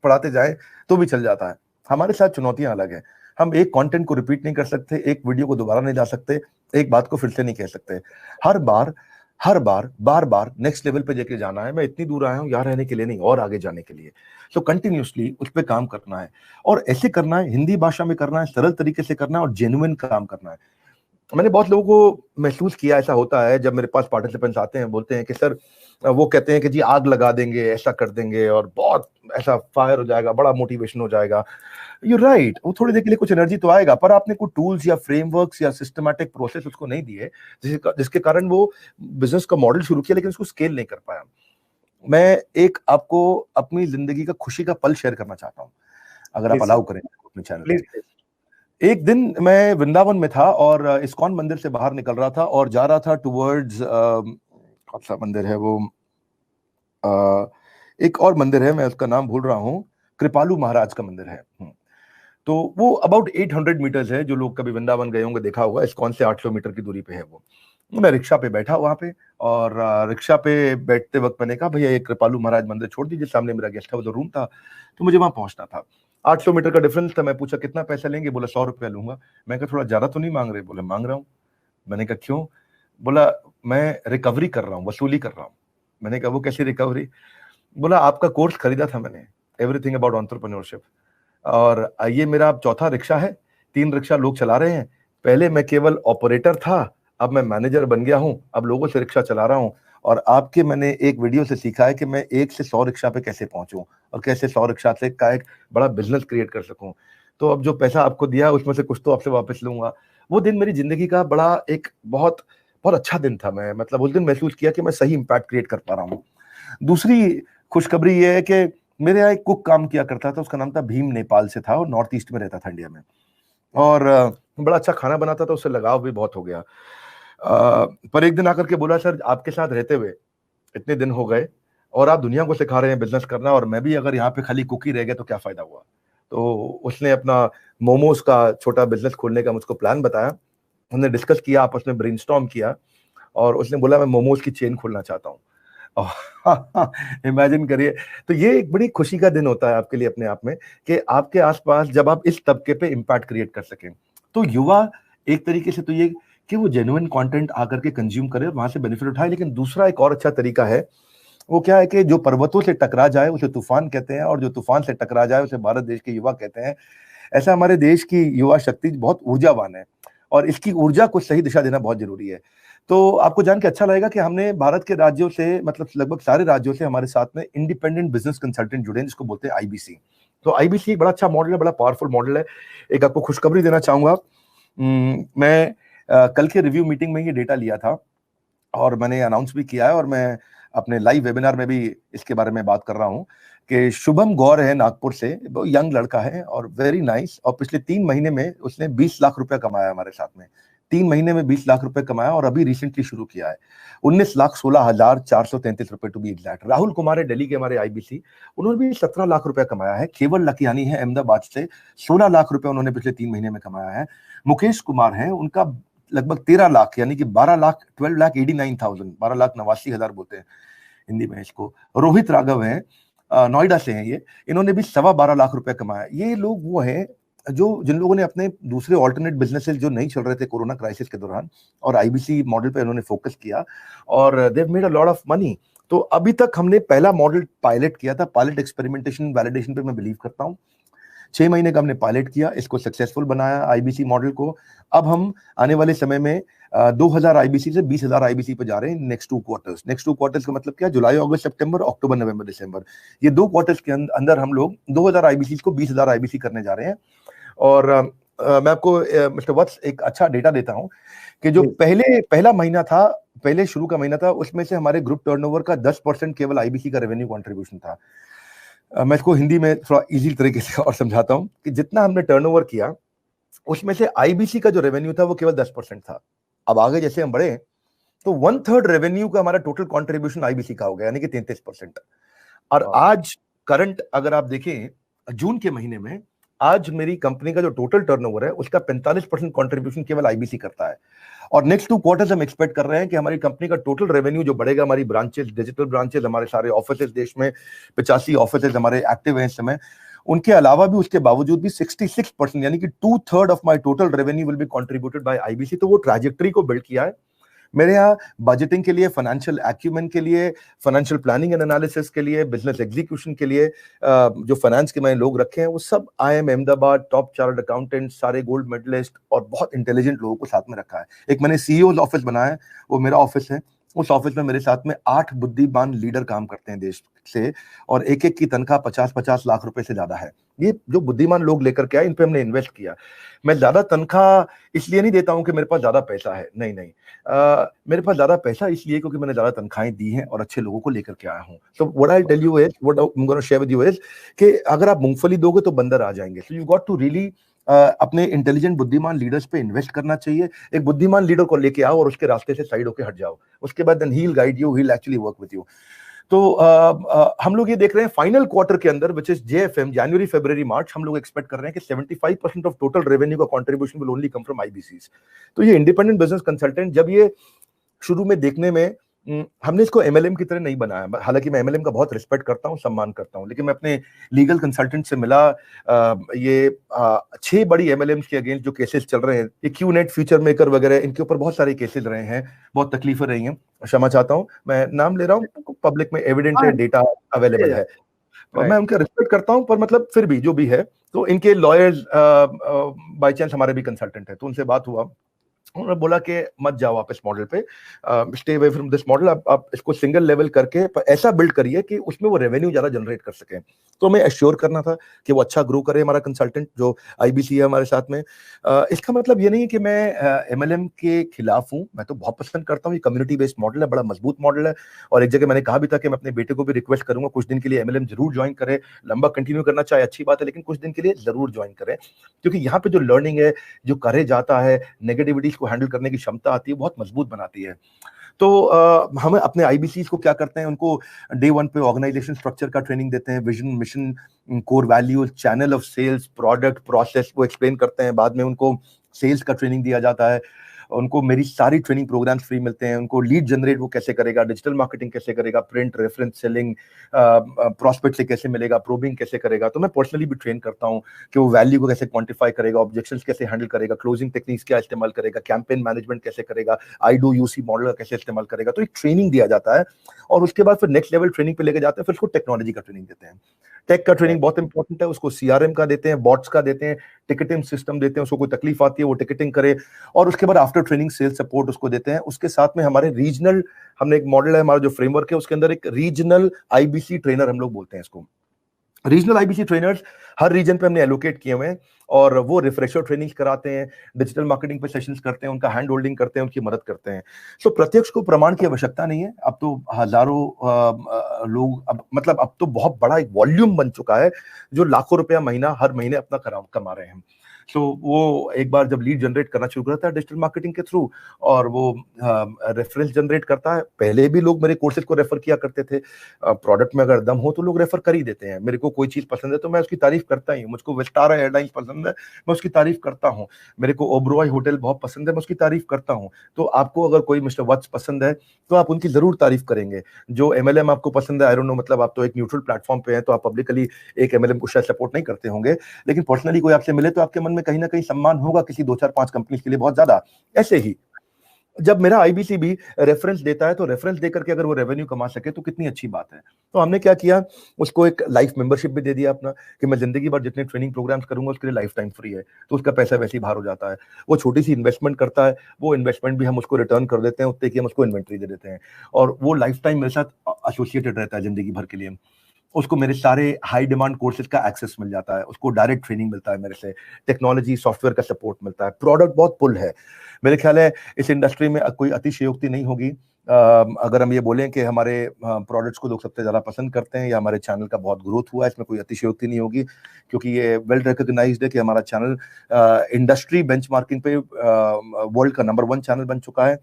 पढ़ाते जाएं, तो भी चल जाता है। हमारे साथ चुनौतियां अलग है। हम एक कंटेंट को रिपीट नहीं कर सकते, एक वीडियो को दोबारा नहीं ला सकते, एक बात को फिर से नहीं कह सकते। हर बार बार नेक्स्ट लेवल पे लेके जाना है। मैं इतनी दूर आया हूं यहाँ रहने के लिए नहीं, और आगे जाने के लिए। तो कंटिन्यूसली उस पर काम करना है, और ऐसे करना है, हिंदी भाषा में करना है, सरल तरीके से करना है, और जेन्युइन काम करना है। मैंने बहुत लोगों को महसूस किया, ऐसा होता है जब मेरे पास पार्टिसिपेंट्स आते हैं, बोलते हैं कि सर, वो कहते हैं कि जी आग लगा देंगे, ऐसा कर देंगे, और बहुत ऐसा फायर हो जाएगा, बड़ा मोटिवेशन हो जाएगा। यू राइट, वो थोड़ी देर के लिए कुछ एनर्जी तो आएगा, पर आपने कोई टूल्स या फ्रेमवर्क्स या सिस्टमैटिक प्रोसेस उसको नहीं दिए, जिसके कारण वो बिजनेस का मॉडल शुरू किया लेकिन उसको स्केल नहीं कर पाया। मैं एक आपको अपनी जिंदगी का खुशी का पल शेयर करना चाहता हूँ, अगर आप अलाउ करें अपने चैनल पे। एक दिन मैं वृंदावन में था और इस्कॉन मंदिर से बाहर निकल रहा था और जा रहा था टुवर्ड्स, कौन सा मंदिर है वो, एक और मंदिर है, मैं उसका नाम भूल रहा हूँ, कृपालु महाराज का मंदिर है। तो वो अबाउट 800 मीटर्स है, जो लोग कभी वृंदावन गए होंगे देखा होगा, इस्कॉन से 800 मीटर की दूरी पे है वो। मैं रिक्शा पे बैठा वहां पे, और रिक्शा पे बैठते वक्त मैंने कहा भैया ये कृपालु महाराज मंदिर छोड़ दीजिए, सामने मेरा गेस्ट हाउस रूम था, तो मुझे वहां पहुंचना था। 800 मीटर का डिफरेंस था। मैं पूछा कितना पैसा लेंगे, बोला 100 रुपया लूंगा। मैं कहा थोड़ा ज्यादा तो नहीं मांग रहे? बोले मांग रहा हूँ। मैंने कहा क्यों? बोला मैं रिकवरी कर रहा हूँ, वसूली कर रहा हूँ। मैंने कहा वो कैसी रिकवरी? बोला आपका कोर्स खरीदा था मैंने, एवरीथिंग अबाउट एंटरप्रेन्योरशिप, और ये मेरा अब चौथा रिक्शा है, 3 रिक्शा लोग चला रहे हैं। पहले मैं केवल ऑपरेटर था, अब मैं मैनेजर बन गया हूं, अब लोगों से रिक्शा चला रहा हूं, और आपके मैंने एक वीडियो से सीखा है कि मैं 1 से 100 रिक्शा पे कैसे पहुंचूं और कैसे 100 रिक्शा से का एक बड़ा बिजनेस क्रिएट कर सकूं। तो अब जो पैसा आपको दिया उसमें से कुछ तो आपसे वापस लूंगा। वो दिन मेरी जिंदगी का बड़ा एक बहुत बहुत अच्छा दिन था। मैं मतलब उस दिन महसूस किया कि मैं सही इंपैक्ट क्रिएट कर पा रहा हूँ। दूसरी खुशखबरी ये है कि मेरे यहाँ एक कुक काम किया करता था, उसका नाम था भीम, नेपाल से था और नॉर्थ ईस्ट में रहता था इंडिया में, और बड़ा अच्छा खाना बनाता था, उससे लगाव भी बहुत हो गया। पर एक दिन आकर के बोला सर आपके साथ रहते हुए इतने दिन हो गए और आप दुनिया को सिखा रहे हैं बिजनेस करना, और मैं भी अगर यहाँ पे खाली कुक ही रह गया तो क्या फायदा हुआ। तो उसने अपना मोमोज का छोटा बिजनेस खोलने का मुझको प्लान बताया। हमने डिस्कस किया, आपस में ब्रेनस्टॉर्म किया, और उसने बोला मैं मोमोज की चेन खोलना चाहता हूँ। इमेजिन करिए। तो ये एक बड़ी खुशी का दिन होता है आपके लिए अपने आप में, कि आपके आसपास जब आप इस तबके पे इम्पैक्ट क्रिएट कर सकें। तो युवा एक तरीके से तो ये कि वो जेन्युइन कंटेंट आकर के कंज्यूम करे और वहां से बेनिफिट उठाए, लेकिन दूसरा एक और अच्छा तरीका है, वो क्या है कि जो पर्वतों से टकरा जाए उसे तूफान कहते हैं, और जो तूफान से टकरा जाए उसे भारत देश के युवा कहते हैं। ऐसा हमारे देश की युवा शक्ति बहुत ऊर्जावान है, और इसकी ऊर्जा को सही दिशा देना बहुत जरूरी है। तो आपको जान के अच्छा लगेगा कि हमने भारत के राज्यों से, मतलब लगभग सारे राज्यों से हमारे साथ में इंडिपेंडेंट बिजनेस कंसल्टेंट जुड़े हैं, जिसको बोलते हैं आईबीसी। तो आईबीसी एक बड़ा अच्छा मॉडल है, बड़ा पावरफुल मॉडल है। एक आपको खुशखबरी देना चाहूंगा। मैं कल के रिव्यू मीटिंग में ये डेटा लिया था, और मैंने अनाउंस भी किया है, और मैं अपने लाइव वेबिनार में भी इसके बारे में बात कर रहा हूं कि शुभम गौर है नागपुर से, वो यंग लड़का है और वेरी नाइस, और पिछले 3 महीने में उसने 20 लाख रुपया कमाया हमारे साथ में। 3 महीने में 20 लाख रुपए कमाया, और अभी रिसेंटली शुरू किया है 19,16,433 रुपए to be exact. Rahul Kumar है दिल्ली के हमारे आईबीसी, उन्होंने भी 17 लाख रुपया कमाया है। केवल लकियानी है अहमदाबाद से, 16 लाख रुपए उन्होंने पिछले 3 महीने में कमाया है। मुकेश कुमार है, उनका लगभग 13 लाख, यानी कि 12,89,000, 12,89,000 बोलते हैं हिंदी में इसको। रोहित राघव है, नोएडा से हैं ये, इन्होंने भी 12.25 लाख रुपया कमाया। ये लोग वो हैं जिन लोगों ने अपने दूसरे ऑल्टरनेट बिजनेसेस जो नहीं चल रहे थे कोरोना क्राइसिस के दौरान, और आईबीसी मॉडल पे उन्होंने फोकस किया, और they have made a lot of money. तो अभी तक हमने पहला मॉडल पायलट किया था, पायलट एक्सपेरिमेंटेशन वैलिडेशन पे मैं बिलीव करता हूँ। 6 महीने का हमने पायलट किया, इसको सक्सेसफुल बनाया आईबीसी मॉडल को। अब हम आने वाले समय में 2000 आईबीसी से 20,000 आईबीसी पे जा रहे हैं नेक्स्ट 2 क्वार्टर्स। नेक्स्ट 2 क्वार्टर्स का मतलब क्या? जुलाई, अगस्त, सितंबर, अक्टूबर, नवंबर, दिसंबर, ये 2 क्वार्टर्स के अंदर हम लोग 2000 आईबीसी को 20,000 आईबीसी करने जा रहे हैं। और मैं आपको मिस्टर वत्स एक अच्छा डेटा देता हूं कि जो पहला महीना था, पहले शुरू का महीना था, उसमें से हमारे ग्रुप टर्नओवर का 10% केवल आईबीसी का रेवेन्यू कंट्रीब्यूशन था। मैं इसको हिंदी में थोड़ा इजी तरीके से और समझाता हूं कि जितना हमने टर्नओवर किया उसमें से आईबीसी का जो रेवेन्यू था वो केवल 10% था। अब आगे जैसे हम बढ़े तो 1/3 रेवेन्यू का हमारा टोटल कंट्रीब्यूशन आईबीसी का हो गया, यानी कि 33%। और आज करंट अगर आप देखें जून के महीने में, आज मेरी कंपनी का जो टोटल टर्नओवर है उसका 45% कंट्रीब्यूशन केवल आईबीसी करता है। और नेक्स्ट 2 क्वार्टर्स हम एक्सपेक्ट कर रहे हैं कि हमारी कंपनी का टोटल रेवेन्यू जो बढ़ेगा, हमारी ब्रांचेस, डिजिटल ब्रांचेस, हमारे सारे ऑफिसेज देश में 85 ऑफिसेज हमारे एक्टिव हैं इस समय, उनके अलावा भी, उसके बावजूद भी 66%, यानी कि 2/3 of my total revenue will be contributed bye IBC. तो वो ट्रैजेक्टरी को बिल्ड किया है। मेरे यहाँ बजटिंग के लिए, फाइनेंशियल एक्यूमेंट के लिए, फाइनेंशियल प्लानिंग एंड एनालिसिस के लिए, बिजनेस एग्जीक्यूशन के लिए जो फाइनेंस के मैंने लोग रखे हैं वो सब IIM Ahmedabad, top chartered accountant, सारे गोल्ड मेडलिस्ट और बहुत इंटेलिजेंट लोगों को साथ में रखा है। एक मैंने सीईओ ऑफिस बनाया है, वो मेरा ऑफिस है। उस ऑफिस में मेरे साथ में 8 बुद्धिमान लीडर काम करते हैं देश से, और एक एक की तनख्वाह 50-50 लाख रुपए से ज्यादा है। ये जो बुद्धिमान लोग लेकर के आए, इन पे हमने इन्वेस्ट किया। मैं ज्यादा तनख्वाह इसलिए नहीं देता हूं कि मेरे पास ज्यादा पैसा है, नहीं नहीं, मेरे पास ज्यादा पैसा इसलिए क्योंकि मैंने ज्यादा तनख्वाहें दी हैं और अच्छे लोगों को लेकर के आया हूं। So what I tell you is, what I am gonna share with you is कि अगर आप मूंगफली दोगे तो बंदर आ जाएंगे। So you got to really अपने इंटेलिजेंट बुद्धिमान लीडर्स पे इन्वेस्ट करना चाहिए। एक बुद्धिमान लीडर को लेके आओ और उसके रास्ते से साइड होके हट जाओ, उसके बाद then he will guide you, he will actually work with you. तो हम लोग ये देख रहे हैं फाइनल क्वार्टर के अंदर विच इज JFM, जनवरी फरवरी मार्च, हम लोग एक्सपेक्ट कर रहे हैं कि 75% ऑफ टोटल रेवेन्यू का contribution will only come from IBCs। तो ये इंडिपेंडेंट बिजनेस कंसल्टेंट, जब ये शुरू में देखने में हमने इसको MLM की तरह नहीं बनाया, हालांकि मैं MLM का बहुत रिस्पेक्ट करता हूं, सम्मान करता हूं, लेकिन मैं अपने लीगल कंसल्टेंट से मिला, ये 6 बड़ी MLMs के अगेंस्ट जो केसेस चल रहे हैं, ये QNet, फ्यूचर मेकर वगैरह, इनके ऊपर बहुत सारे केसेस रहे हैं, बहुत तकलीफें रही हैं, क्षमा चाहता हूं, मैं नाम ले रहा हूं, पब्लिक में एविडेंट है, डेटा अवेलेबल है, मैं उनका रिस्पेक्ट करता हूं, पर मतलब फिर भी जो भी है, तो इनके लॉयर्स बाय चांस हमारे भी कंसल्टेंट है, तो उनसे बात हुआ, उन्होंने बोला कि मत जाओ आप इस मॉडल पे, stay away from this model, आप इसको सिंगल लेवल करके ऐसा बिल्ड करिए कि उसमें वो रेवेन्यू ज्यादा जनरेट कर सके। तो हमें एश्योर करना था कि वो अच्छा ग्रो करे, हमारा कंसल्टेंट जो IBC है हमारे साथ में। इसका मतलब ये नहीं है कि मैं MLM के खिलाफ हूँ, मैं तो बहुत पसंद करता हूँ, ये कम्युनिटी बेस्ड मॉडल है, बड़ा मजबूत मॉडल है, और एक जगह मैंने कहा भी था कि मैं अपने बेटे को भी रिक्वेस्ट करूंगा कुछ दिन के लिए MLM जरूर ज्वाइन करे, लंबा कंटिन्यू करना चाहे अच्छी बात है, लेकिन कुछ दिन के लिए जरूर ज्वाइन करें, क्योंकि यहाँ पे जो लर्निंग है, जो करे जाता है, नेगेटिविटीज को हैंडल करने की क्षमता आती है, बहुत मजबूत बनाती है। तो हमें अपने IBCs को क्या करते हैं, उनको डे 1 पे ऑर्गेनाइजेशन स्ट्रक्चर का ट्रेनिंग देते हैं, vision, mission, core values, channel of sales, product, process को एक्सप्लेन करते हैं, बाद में उनको सेल्स का ट्रेनिंग दिया जाता है, उनको मेरी सारी ट्रेनिंग प्रोग्राम्स फ्री मिलते हैं, उनको लीड जनरेट वो कैसे करेगा, डिजिटल मार्केटिंग कैसे करेगा, प्रिंट, रेफरेंस सेलिंग, प्रॉस्पेक्ट से कैसे मिलेगा, प्रोबिंग कैसे करेगा। तो मैं पर्सनली भी ट्रेन करता हूँ कि वो वैल्यू को कैसे क्वांटिफाई करेगा, ऑब्जेक्शंस कैसे हैंडल करेगा, क्लोजिंग टेक्निक्स क्या इस्तेमाल करेगा, कैंपेन मैनेजमेंट कैसे करेगा, IDO/UC मॉडल का कैसे इस्तेमाल करेगा। तो एक ट्रेनिंग दिया जाता है, और उसके बाद फिर नेक्स्ट लेवल ट्रेनिंग पे लेके जाते हैं, फिर उसको टेक्नोलॉजी का ट्रेनिंग देते हैं। टेक का ट्रेनिंग बहुत इंपॉर्टेंट है, उसको CRM का देते हैं, बॉट्स का देते हैं, टिकटिंग सिस्टम देते हैं, उसको कोई तकलीफ आती है वो टिकटिंग करे, और उसके बाद आफ्टर ट्रेनिंग सेल्स सपोर्ट उसको देते हैं। उसके साथ में हमारे रीजनल, हमने एक मॉडल है, हमारा जो फ्रेमवर्क है उसके अंदर एक रीजनल IBC ट्रेनर हम लोग बोलते हैं इसको, रीजनल IBC ट्रेनर्स हर रीजन पे हमने एलोकेट किए हुए हैं, और वो रिफ्रेशर ट्रेनिंग कराते हैं, डिजिटल मार्केटिंग पे सेशंस करते हैं, उनका हैंड होल्डिंग करते हैं, उनकी मदद करते हैं। सो प्रत्यक्ष को प्रमाण की आवश्यकता नहीं है, अब तो हजारों लोग, अब तो बहुत बड़ा एक वॉल्यूम बन चुका है, जो लाखों रुपया महीना हर महीने अपना कमा रहे हैं। सो वो एक बार जब लीड जनरेट करना शुरू करता है डिजिटल मार्केटिंग के थ्रू, और वो रेफरेंस जनरेट करता है, पहले भी लोग मेरे कोर्सेज को रेफर किया करते थे, प्रोडक्ट में अगर दम हो तो लोग रेफर कर ही देते हैं, मेरे को कोई चीज पसंद है तो मैं उसकी तारीफ करता ही हूँ, मुझको विस्टारा एयरलाइंस पसंद है, मैं उसकी तारीफ करता हूँ, मेरे को ओबरॉय होटल बहुत पसंद है, मैं उसकी तारीफ करता हूँ। तो आपको अगर कोई मिस्टर वत्स पसंद है तो आप उनकी जरूर तारीफ करेंगे। जो MLM आपको पसंद है, आई डोंट नो, मतलब आप तो एक न्यूट्रल प्लेटफॉर्म पे हैं, तो आप पब्लिकली एक MLM को शायद सपोर्ट नहीं करते होंगे, लेकिन पर्सनली कोई आपसे मिले तो आपके मन में कहीं ना कहीं सम्मान होगा किसी 2-4-5 कंपनी के लिए, बहुत ज्यादा। ऐसे ही जब मेरा IBC भी रेफरेंस देता है, तो रेफरेंस देकर के अगर वो रेवेन्यू कमा सके तो कितनी अच्छी बात है। तो हमने क्या किया, उसको एक लाइफ मेंबरशिप भी दे दिया अपना, कि मैं जिंदगी भर जितने ट्रेनिंग प्रोग्राम्स करूंगा उसके लिए लाइफ टाइम फ्री है, तो उसका पैसा वैसे ही बाहर हो जाता है। वो छोटी सी इन्वेस्टमेंट करता है, वो इन्वेस्टमेंट भी हम उसको रिटर्न कर देते हैं, उतने की हम उसको इन्वेंट्री दे देते हैं, और वो लाइफ टाइम मेरे साथ एसोसिएटेड रहता है जिंदगी भर के लिए। उसको मेरे सारे हाई डिमांड कोर्सेज का एक्सेस मिल जाता है, उसको डायरेक्ट ट्रेनिंग मिलता है मेरे से, टेक्नोलॉजी सॉफ्टवेयर का सपोर्ट मिलता है, प्रोडक्ट बहुत पुल है। मेरे ख्याल है इस इंडस्ट्री में कोई अतिशयोक्ति नहीं होगी अगर हम ये बोलें कि हमारे प्रोडक्ट्स को लोग सबसे ज्यादा पसंद करते हैं, या हमारे चैनल का बहुत ग्रोथ हुआ है, इसमें कोई अतिशयोक्ति नहीं होगी, क्योंकि ये वेल रिकॉग्नाइज्ड है कि हमारा चैनल इंडस्ट्री बेंचमार्किंग पे वर्ल्ड का नंबर 1 चैनल बन चुका है।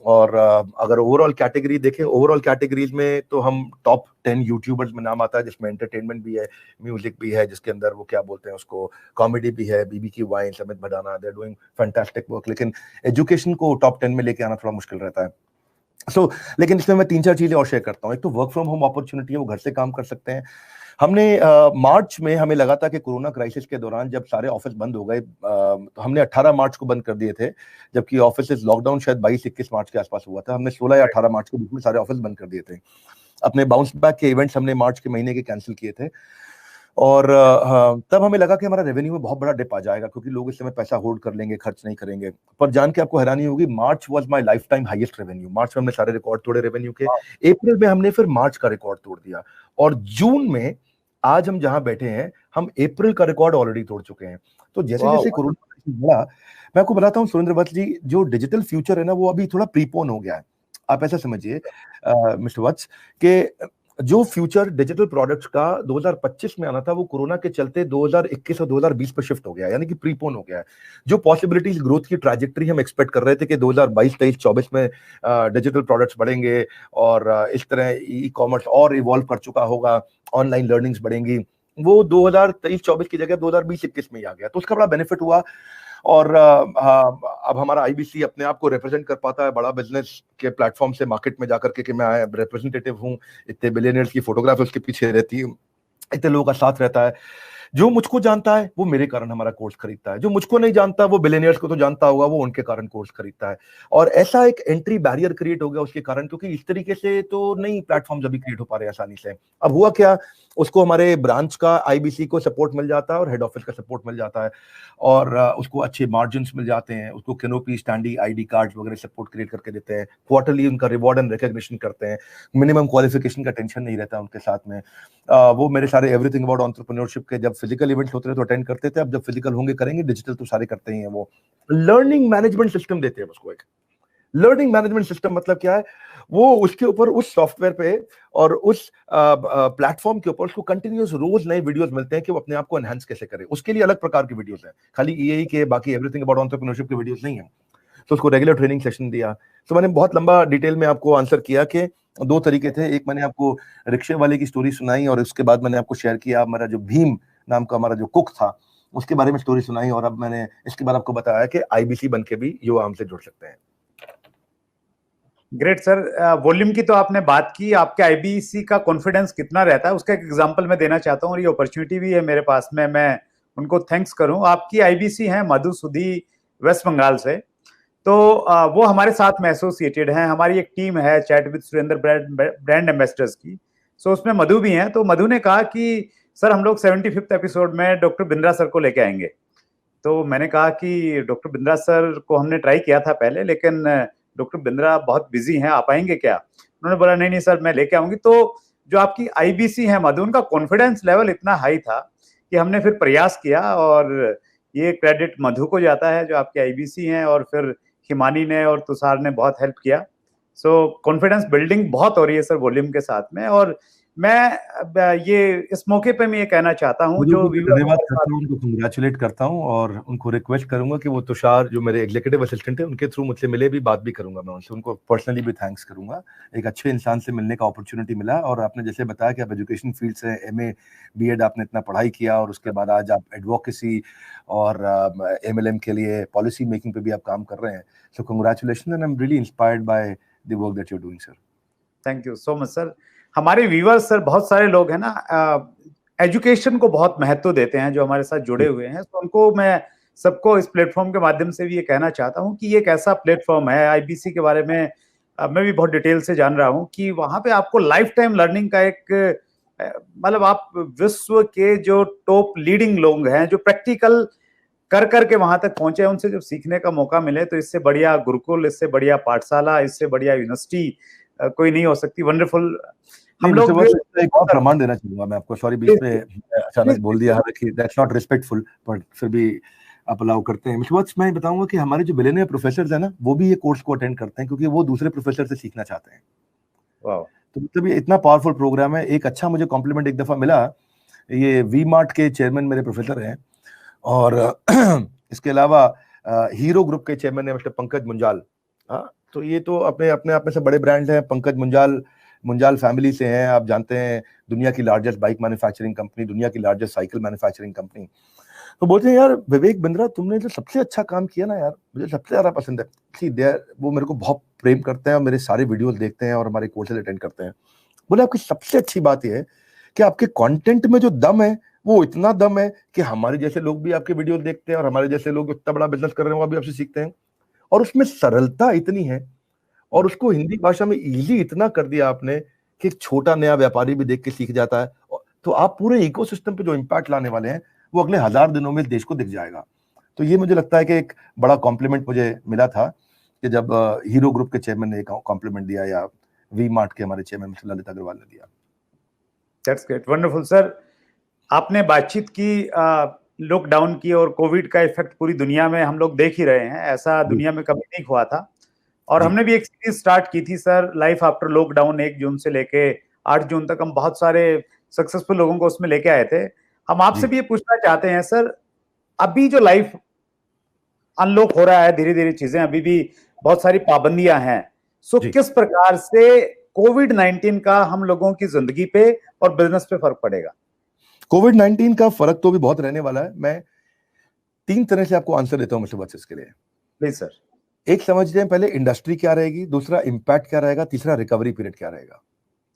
और अगर ओवरऑल कैटेगरी देखें, ओवरऑल कैटेगरीज में तो हम टॉप 10 यूट्यूबर्स में नाम आता है, जिसमें एंटरटेनमेंट भी है, म्यूजिक भी है, जिसके अंदर वो क्या बोलते हैं उसको, कॉमेडी भी है, BBQ wine, Samit Bhadana, they are doing fantastic work. लेकिन एजुकेशन को टॉप 10 में लेके आना थोड़ा मुश्किल रहता है। लेकिन इसमें मैं 3-4 चीजें और शेयर करता हूँ। एक तो वर्क फ्रॉम होम अपॉर्चुनिटी है, वो घर से काम कर सकते हैं। हमने मार्च में हमें लगा था कि कोरोना क्राइसिस के दौरान जब सारे ऑफिस बंद हो गए, तो हमने 18 मार्च को बंद कर दिए थे, जबकि ऑफिस लॉकडाउन शायद 22-21 मार्च के आसपास हुआ था। हमने 16 या 18 मार्च के बीच में सारे ऑफिस बंद कर दिए थे। अपने बाउंस बैक के इवेंट्स हमने मार्च के महीने के कैंसिल किए थे, और तब हमें लगा कि हमारा रेवेन्यू में बहुत बड़ा डिप आ जाएगा, क्योंकि लोग इस समय पैसा होल्ड कर लेंगे, खर्च नहीं करेंगे। पर जान के आपको हैरानी होगी, March was my lifetime highest revenue. March में हमने सारे रिकॉर्ड तोड़े रेवेन्यू के, अप्रैल में हमने फिर मार्च का रिकॉर्ड तोड़ दिया, और जून में आज हम जहां बैठे हैं, हम अप्रैल का रिकॉर्ड ऑलरेडी तोड़ चुके हैं। तो जैसे जैसे कोरोना बढ़ा, मैं आपको बताता हूँ सुरेंद्र वत्स जी, जो डिजिटल फ्यूचर है ना, वो अभी थोड़ा प्रीपोन हो गया है। आप ऐसा समझिए मिस्टर वत्स के जो फ्यूचर डिजिटल प्रोडक्ट्स का 2025 में आना था, वो कोरोना के चलते 2021 और 2020 पर शिफ्ट हो गया है, यानी कि प्रीपोन हो गया है। जो पॉसिबिलिटीज, ग्रोथ की ट्रैजेक्टरी हम एक्सपेक्ट कर रहे थे कि 2022, 23, 24 में डिजिटल प्रोडक्ट्स बढ़ेंगे और इस तरह ई कॉमर्स और इवॉल्व कर चुका होगा, ऑनलाइन लर्निंग्स बढ़ेंगी, वो 2023-24 की जगह 2020-21 में ही आ गया। तो उसका बड़ा बेनिफिट हुआ। और अब हमारा आईबीसी अपने आप को रिप्रेजेंट कर पाता है बड़ा बिजनेस के प्लेटफॉर्म से मार्केट में जाकर के कि मैं रिप्रेजेंटेटिव हूँ, इतने बिलियनियर्स की फोटोग्राफ उसके पीछे रहती है, इतने लोगों का साथ रहता है। जो मुझको जानता है वो मेरे कारण हमारा कोर्स खरीदता है, जो मुझको नहीं जानता वो बिलियनियर्स को तो जानता होगा, वो उनके कारण कोर्स खरीदता है। और ऐसा एक एंट्री बैरियर क्रिएट हो गया उसके कारण, क्योंकि इस तरीके से तो नई प्लेटफॉर्म अभी क्रिएट हो पा रहे आसानी से। अब हुआ क्या, उसको हमारे ब्रांच का आईबीसी को सपोर्ट मिल जाता है और हेड ऑफिस का सपोर्ट मिल जाता है, और उसको अच्छे मार्जिन मिल जाते हैं, उसको कैनोपी, स्टैंडी, आईडी कार्ड वगैरह सपोर्ट क्रिएट करके देते हैं, क्वार्टरली उनका रिवॉर्ड एंड रिकॉग्निशन करते हैं, मिनिमम क्वालिफिकेशन का टेंशन नहीं रहता उनके साथ में। वो मेरे सारे एवरीथिंग अबाउट एंटरप्रेन्योरशिप के जब फिजिकल इवेंट्स होते थे तो अटेंड करते थे, अब जब फिजिकल होंगे करेंगे, डिजिटल तो सारे करते ही हैं। वो लर्निंग मैनेजमेंट सिस्टम देते हैं उसको। एक लर्निंग मैनेजमेंट सिस्टम मतलब क्या है, वो उसके ऊपर, उस सॉफ्टवेयर पे और उस प्लेटफॉर्म के ऊपर उसको कंटिन्यूस रोज नए वीडियोस मिलते हैं कि वो अपने आप को एनहांस कैसे करे। उसके लिए अलग प्रकार की वीडियोस हैं, खाली ईएई के, बाकी एवरीथिंग अबाउट एंटरप्रेन्योरशिप के वीडियोस नहीं है। तो उसको रेगुलर ट्रेनिंग सेशन दिया। तो मैंने बहुत लंबा डिटेल में आपको आंसर किया कि दो तरीके थे, एक मैंने आपको रिक्शे वाले की स्टोरी सुनाई और उसके बाद मैंने आपको शेयर किया हमारा जो भीम नाम का हमारा जो कुक था उसके बारे में स्टोरी सुनाई, और अब मैंने इसके बाद आपको बताया कि आईबीसी बन के भी युवा हमसे जुड़ सकते हैं। ग्रेट सर, वॉल्यूम की तो आपने बात की, आपके आईबीसी का कॉन्फिडेंस कितना रहता है उसका एक एग्जांपल मैं देना चाहता हूँ, और ये अपॉर्चुनिटी भी है मेरे पास में, मैं उनको थैंक्स करूं। आपकी आईबीसी है मधुसूदी, वेस्ट बंगाल से, तो वो हमारे साथ में एसोसिएटेड हैं। हमारी एक टीम है chat with Surendra brand ambassadors की, सो उसमें मधु भी हैं। तो मधु ने कहा कि सर हम लोग 75th एपिसोड में डॉक्टर बिंद्रा सर को लेके आएंगे। तो मैंने कहा कि डॉक्टर बिंद्रा सर को हमने ट्राई किया था पहले, लेकिन डॉक्टर बिंद्रा बहुत बिजी हैं, आप आएंगे क्या? उन्होंने बोला नहीं नहीं सर मैं लेके आऊंगी। तो जो आपकी आईबीसी है मधु, उनका कॉन्फिडेंस लेवल इतना हाई था कि हमने फिर प्रयास किया, और ये क्रेडिट मधु को जाता है जो आपके आईबीसी हैं, और फिर हिमानी ने और तुषार ने बहुत हेल्प किया। सो कॉन्फिडेंस बिल्डिंग बहुत हो रही है सर वॉल्यूम के साथ में। और मैं ये इस मौके पे मैं ये कहना चाहता हूँ जो धन्यवाद करता हूँ, उनको कंग्रेचुलेट करता हूँ और उनको रिक्वेस्ट करूंगा कि वो तुषार जो मेरे एग्जीक्यूटिव असिस्टेंट है उनके थ्रू मुझसे मिले भी, बात भी करूंगा मैं उनसे, उनको पर्सनली भी थैंक्स करूंगा। एक अच्छे इंसान से मिलने का अपॉर्चुनिटी मिला, और आपने जैसे बताया कि आप एजुकेशन फील्ड से एमए बीएड आपने इतना पढ़ाई किया और उसके बाद आज आप एडवोकेसी और एमएलएम के लिए पॉलिसी मेकिंग पे भी आप काम कर रहे हैं। So congratulation and I am really inspired by the work that you are doing sir. Thank you so much sir. हमारे व्यूअर्स सर बहुत सारे लोग हैं ना, एजुकेशन को बहुत महत्व देते हैं जो हमारे साथ जुड़े हुए हैं, तो उनको मैं सबको इस प्लेटफॉर्म के माध्यम से भी ये कहना चाहता हूँ कि ये एक ऐसा प्लेटफॉर्म है आईबीसी के बारे में, मैं भी बहुत डिटेल से जान रहा हूँ कि वहां पे आपको लाइफ टाइम लर्निंग का एक मतलब आप विश्व के जो टॉप लीडिंग लोग हैं जो प्रैक्टिकल कर करके वहां तक पहुंचे हैं, उनसे जब सीखने का मौका मिले तो इससे बढ़िया गुरुकुल, इससे बढ़िया पाठशाला, इससे बढ़िया यूनिवर्सिटी कोई नहीं हो सकती। वंडरफुल। हम लोग एक और प्रमाण देना चाहूंगा मैं आपको, सॉरी बीच में अचानक बोल दिया, हालांकि दैट्स नॉट रिस्पेक्टफुल, पर फिर भी आप अलाउ करते हैं। मिस्टर वत्स, मैं बताऊंगा कि हमारे जो बिलियनियर प्रोफेसर हैं ना, वो भी ये कोर्स को अटेंड करते हैं क्योंकि वो दूसरे प्रोफेसर से सीखना चाहते हैं। तो मतलब ये इतना पावरफुल प्रोग्राम है। एक अच्छा मुझे कॉम्प्लीमेंट एक दफा मिला, ये वी मार्ट के चेयरमैन मेरे प्रोफेसर हैं, और इसके अलावा हीरो ग्रुप के चेयरमैन है मिस्टर पंकज मुंजाल। हाँ, तो ये तो अपने अपने आप में से बड़े ब्रांड हैं। पंकज मुंजाल फैमिली से हैं, आप जानते हैं, दुनिया की लार्जेस्ट बाइक मैन्युफैक्चरिंग कंपनी, दुनिया की लार्जेस्ट साइकिल मैन्युफैक्चरिंग कंपनी। तो बोलते हैं यार विवेक बिंद्रा, तुमने जो सबसे अच्छा काम किया ना यार, मुझे सबसे ज्यादा पसंद है। सी देयर, वो मेरे को बहुत प्रेम करते हैं और मेरे सारे वीडियोस देखते हैं और हमारे कोर्सेज अटेंड करते हैं। बोले आपकी सबसे अच्छी बात यह है कि आपके कंटेंट में जो दम है, वो इतना दम है कि हमारे जैसे लोग भी आपके वीडियो देखते हैं और हमारे जैसे लोग इतना बड़ा बिजनेस कर रहे हैं वो भी आपसे सीखते हैं। और उसमें सरलता इतनी है और उसको हिंदी भाषा में इजी इतना कर दिया आपने कि एक छोटा नया व्यापारी भी देख के सीख जाता है। तो आप पूरे इकोसिस्टम पे जो इम्पैक्ट लाने वाले हैं वो अगले 1000 दिनों में देश को दिख जाएगा। तो ये मुझे लगता है कि एक बड़ा कॉम्प्लीमेंट मुझे मिला था कि जब हीरो ग्रुप के चेयरमैन ने कॉम्प्लीमेंट दिया, या वी मार्ट के हमारे चेयरमैन मिस्टर ललित अग्रवाल ने दिया। That's great, wonderful sir. आपने बातचीत की लॉकडाउन की, और कोविड का इफेक्ट पूरी दुनिया में हम लोग देख ही रहे हैं, ऐसा दुनिया में कभी नहीं हुआ था। और हमने भी एक सीरीज स्टार्ट की थी सर, लाइफ आफ्टर लॉकडाउन, 1 जून से लेके 8 जून तक हम बहुत सारे सक्सेसफुल लोगों को उसमें लेके आए थे। हम आपसे जी। भी ये पूछना चाहते हैं सर, अभी जो लाइफ अनलॉक हो रहा है धीरे धीरे चीजें, अभी भी बहुत सारी पाबंदियां हैं, सो जी। किस प्रकार से कोविड-19 का हम लोगों की जिंदगी पे और बिजनेस पे फर्क पड़ेगा? कोविड-19 का फर्क तो भी बहुत रहने वाला है। मैं 3 तरह से आपको आंसर देता हूं मिस्टर बत्स इसके लिए। Please sir. एक समझते हैं पहले इंडस्ट्री क्या रहेगी, दूसरा इम्पैक्ट क्या रहेगा, तीसरा रिकवरी पीरियड क्या रहेगा।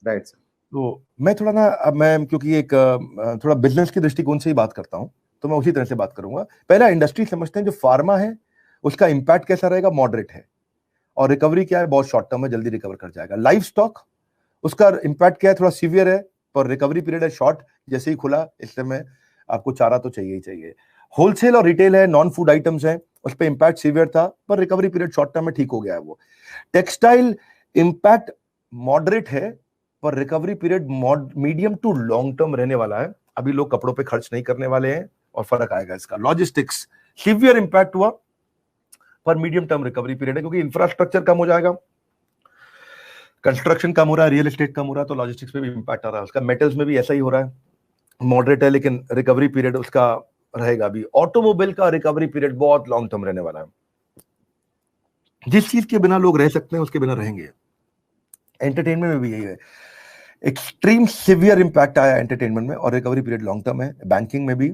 Right sir. तो मैं थोड़ा ना, अब मैं क्योंकि एक थोड़ा बिजनेस के दृष्टिकोण से ही बात करता हूं, तो मैं उसी तरह से बात करूंगा। पहला इंडस्ट्री समझते हैं, जो फार्मा है उसका इम्पैक्ट कैसा रहेगा, मॉडरेट है, और रिकवरी क्या है, बहुत शॉर्ट टर्म है, जल्दी रिकवर कर जाएगा। लाइफ स्टॉक, उसका इम्पैक्ट क्या है, थोड़ा सीवियर है, पर रिकवरी पीरियड है शॉर्ट, जैसे ही खुला इस समय आपको चारा तो चाहिए ही चाहिए। होलसेल और रिटेल है, नॉन फूड आइटम्स है, उस पर इम्पैक्ट सीवियर था, पर रिकवरी पीरियड शॉर्ट टर्म में ठीक हो गया है वो। टेक्सटाइल इम्पैक्ट मॉडरेट है, पर recovery period medium to long term रहने वाला है। अभी लोग कपड़ों पे खर्च नहीं करने वाले हैं और फर्क आएगा इसका। लॉजिस्टिक्स सीवियर इंपैक्ट हुआ, पर मीडियम टर्म रिकवरी पीरियड है, क्योंकि इंफ्रास्ट्रक्चर कम हो जाएगा, कंस्ट्रक्शन कम हो रहा है, रियल एस्टेट कम हो रहा है, तो लॉजिस्टिक्स पे भी इंपैक्ट आ रहा है उसका। मेटल्स में भी ऐसा ही हो रहा है, मॉडरेट है, लेकिन रिकवरी पीरियड उसका रहेगा भी। ऑटोमोबाइल का रिकवरी पीरियड बहुत लॉन्ग टर्म रहने वाला है। जिस चीज के बिना लोग रह सकते हैं उसके बिना रहेंगे। एंटरटेनमेंट में भी यही है, एक्सट्रीम सीवियर इंपैक्ट आया एंटरटेनमेंट में, और रिकवरी पीरियड लॉन्ग टर्म है। बैंकिंग में भी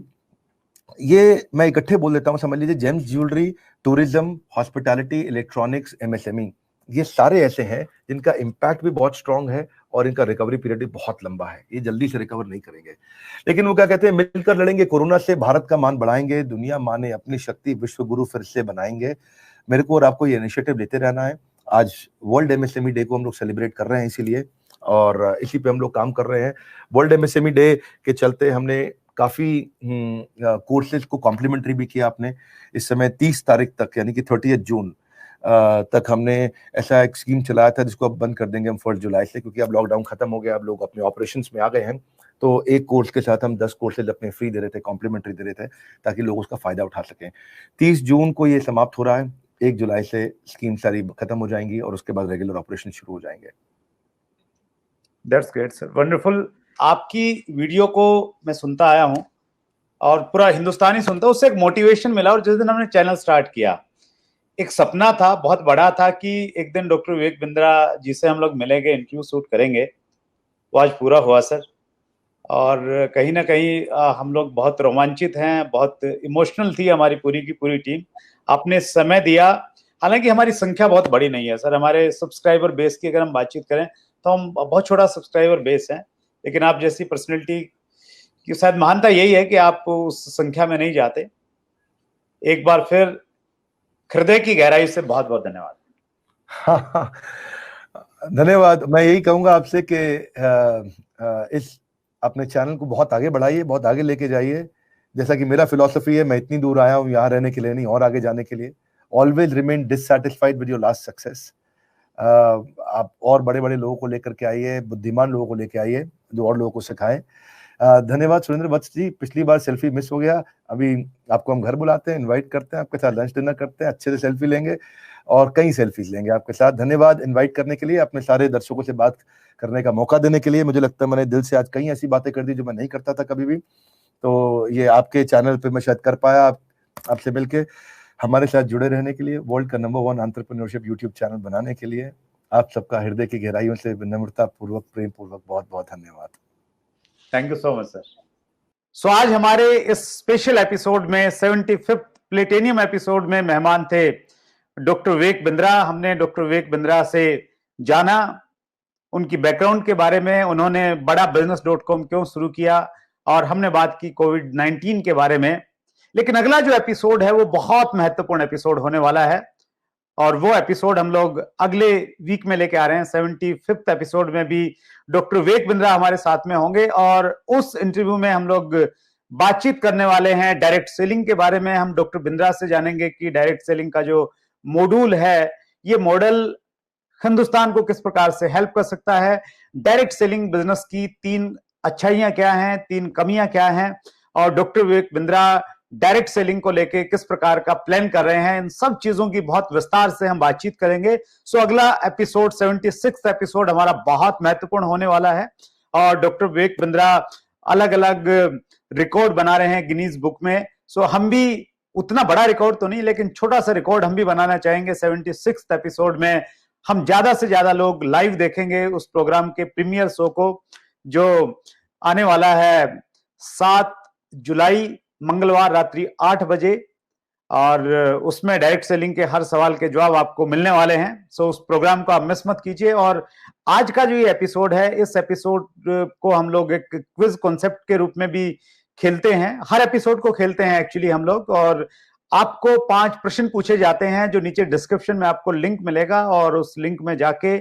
ये मैं इकट्ठे बोल देता हूं, समझ लीजिए James jewellery, tourism, hospitality, electronics, MSME, ये सारे ऐसे हैं जिनका इंपैक्ट भी बहुत स्ट्रांग है और इनका रिकवरी पीरियड भी बहुत लंबा है। ये जल्दी से रिकवर नहीं करेंगे, लेकिन वो क्या कहते हैं, मिलकर लड़ेंगे कोरोना से, भारत का मान बढ़ाएंगे, दुनिया माने अपनी शक्ति, विश्व गुरु फिर से बनाएंगे। मेरे को और आपको ये इनिशिएटिव लेते रहना है। आज वर्ल्ड एमएसएमई डे को हम लोग सेलिब्रेट कर रहे हैं इसीलिए, और इसी पे हम लोग काम कर रहे हैं। वर्ल्ड एमएसएमई डे के चलते हमने काफी कोर्सेज को कॉम्प्लीमेंट्री भी किया आपने। इस समय 30 तारीख तक, यानी कि 30 जून तक हमने ऐसा एक स्कीम चलाया था, जिसको अब बंद कर देंगे हम 1 जुलाई से, क्योंकि अब लॉकडाउन खत्म हो गया, अब लोग अपने ऑपरेशंस में आ गए हैं। तो एक कोर्स के साथ हम 10 कोर्सेज अपने फ्री दे रहे थे, कॉम्प्लीमेंट्री दे रहे थे, ताकि लोग उसका फायदा उठा सकें। 30 जून को ये समाप्त हो रहा है, 1 जुलाई से स्कीम सारी खत्म हो जाएंगी और उसके बाद रेगुलर ऑपरेशन शुरू हो जाएंगे। That's great sir, wonderful. आपकी वीडियो को मैं सुनता आया हूं और पूरा हिंदुस्तानी सुनता, उससे एक मोटिवेशन मिला। और जिस दिन हमने चैनल स्टार्ट किया, एक सपना था बहुत बड़ा था कि एक दिन डॉक्टर विवेक बिंद्रा जी से हम लोग मिलेंगे, इंटरव्यू शूट करेंगे। वो आज पूरा हुआ सर, और कहीं ना कहीं हम लोग बहुत रोमांचित हैं, बहुत इमोशनल थी हमारी पूरी की पूरी टीम। आपने समय दिया, हालांकि हमारी संख्या बहुत बड़ी नहीं है सर, हमारे सब्सक्राइबर बेस की अगर हम बातचीत करें तो हम बहुत छोटा सब्सक्राइबर बेस है, लेकिन आप जैसी पर्सनैलिटी की शायद महानता यही है कि आप उस संख्या में नहीं जाते। एक बार फिर हृदय की गहराई से बहुत बहुत धन्यवाद। हाँ, धन्यवाद। मैं यही कहूंगा आपसे कि इस अपने चैनल को बहुत आगे बढ़ाइए, बहुत आगे लेके जाइए। जैसा कि मेरा फिलॉसफी है, मैं इतनी दूर आया हूं यहाँ रहने के लिए नहीं, और आगे जाने के लिए। Always remain dissatisfied with your last success. आप और बड़े बड़े लोगों को लेकर के आइए, बुद्धिमान लोगों को लेके आइए, जो और लोगों को सिखाएं। धन्यवाद सुरेंद्र वत्स जी। पिछली बार सेल्फी मिस हो गया, अभी आपको हम घर बुलाते हैं, इनवाइट करते हैं, आपके साथ लंच डिनर करते हैं, अच्छे से सेल्फी लेंगे और कई सेल्फीज लेंगे आपके साथ। धन्यवाद इनवाइट करने के लिए, अपने सारे दर्शकों से बात करने का मौका देने के लिए। मुझे लगता है मैंने दिल से आज कई ऐसी बातें कर दी जो मैं नहीं करता था कभी भी, तो ये आपके चैनल पे मैं शायद कर पाया। आपसे मिलके, हमारे साथ जुड़े रहने के लिए, वर्ल्ड का नंबर 1 एंटरप्रेन्योरशिप यूट्यूब चैनल बनाने के लिए आप सबका हृदय की गहराइयों से विनम्रता पूर्वक, प्रेम पूर्वक बहुत बहुत धन्यवाद। Thank you so much sir. So आज हमारे इस स्पेशल एपिसोड में, 75th प्लेटिनियम एपिसोड में मेहमान थे डॉक्टर विवेक बिंद्रा। हमने डॉक्टर विवेक बिंद्रा से जाना उनकी बैकग्राउंड के बारे में, उन्होंने बड़ा business.com क्यों शुरू किया, और हमने बात की कोविड-19 के बारे में। लेकिन अगला जो एपिसोड है वो बहुत महत्वपूर्ण एपिसोड होने वाला है, और वो एपिसोड हम लोग अगले वीक में लेके आ रहे हैं। 75th एपिसोड में भी डॉक्टर विवेक बिंद्रा हमारे साथ में होंगे, और उस इंटरव्यू में हम लोग बातचीत करने वाले हैं डायरेक्ट सेलिंग के बारे में। हम डॉक्टर बिंद्रा से जानेंगे कि डायरेक्ट सेलिंग का जो मॉड्यूल है, ये मॉडल हिंदुस्तान को किस प्रकार से हेल्प कर सकता है, डायरेक्ट सेलिंग बिजनेस की 3 अच्छाइयां क्या हैं, 3 कमियां क्या हैं, और doctor Vivek Bindra direct selling को लेके किस प्रकार का प्लान कर रहे हैं, इन सब चीजों की बहुत विस्तार से हम बातचीत करेंगे। सो अगला एपिसोड 76 एपिसोड हमारा बहुत महत्वपूर्ण होने वाला है और डॉक्टर विवेक बिंद्रा अलग अलग रिकॉर्ड बना रहे हैं गिनीज बुक में। सो हम भी उतना बड़ा रिकॉर्ड तो नहीं, लेकिन छोटा सा रिकॉर्ड हम भी बनाना चाहेंगे। 76 एपिसोड में हम ज्यादा से ज्यादा लोग लाइव देखेंगे उस प्रोग्राम के प्रीमियर शो को, जो आने वाला है 7 जुलाई मंगलवार रात्रि 8 बजे, और उसमें डायरेक्ट सेलिंग के हर सवाल के जवाब आपको मिलने वाले हैं। सो उस प्रोग्राम को आप मिस मत कीजिए। और आज का जो ये एपिसोड है, इस एपिसोड को हम लोग एक क्विज कॉन्सेप्ट के रूप में भी खेलते हैं। हर एपिसोड को खेलते हैं एक्चुअली हम लोग, और आपको 5 प्रश्न पूछे जाते हैं जो नीचे डिस्क्रिप्शन में आपको लिंक मिलेगा, और उस लिंक में जाके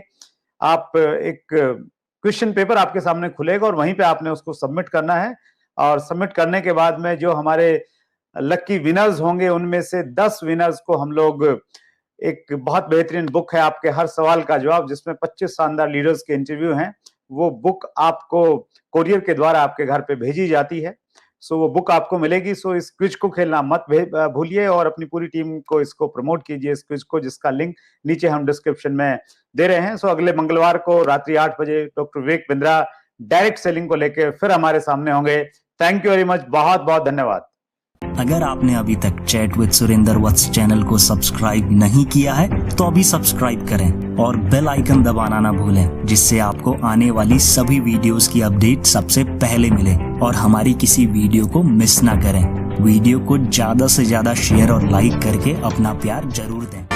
आप एक क्वेश्चन पेपर आपके सामने खुलेगा और वहीं पे आपने उसको सबमिट करना है। और सबमिट करने के बाद में जो हमारे लकी विनर्स होंगे, उनमें से 10 विनर्स को हम लोग एक बहुत बेहतरीन बुक है आपके हर सवाल का जवाब, जिसमें 25 शानदार लीडर्स के इंटरव्यू हैं, वो बुक आपको कोरियर के द्वारा आपके घर पे भेजी जाती है। सो वो बुक आपको मिलेगी। सो इस क्विज को खेलना मत भूलिए और अपनी पूरी टीम को इसको प्रमोट कीजिए, इस क्विज को, जिसका लिंक नीचे हम डिस्क्रिप्शन में दे रहे हैं। सो अगले मंगलवार को रात्रि 8 बजे doctor Vivek Bindra direct selling को लेकर फिर हमारे सामने होंगे। थैंक यू वेरी मच, बहुत बहुत धन्यवाद। अगर आपने अभी तक chat with Surendra Vats channel को सब्सक्राइब नहीं किया है तो अभी सब्सक्राइब करें और बेल आइकन दबाना ना भूलें, जिससे आपको आने वाली सभी वीडियोस की अपडेट सबसे पहले मिले और हमारी किसी वीडियो को मिस ना करें। वीडियो को ज्यादा से ज्यादा शेयर और लाइक करके अपना प्यार जरूर दें।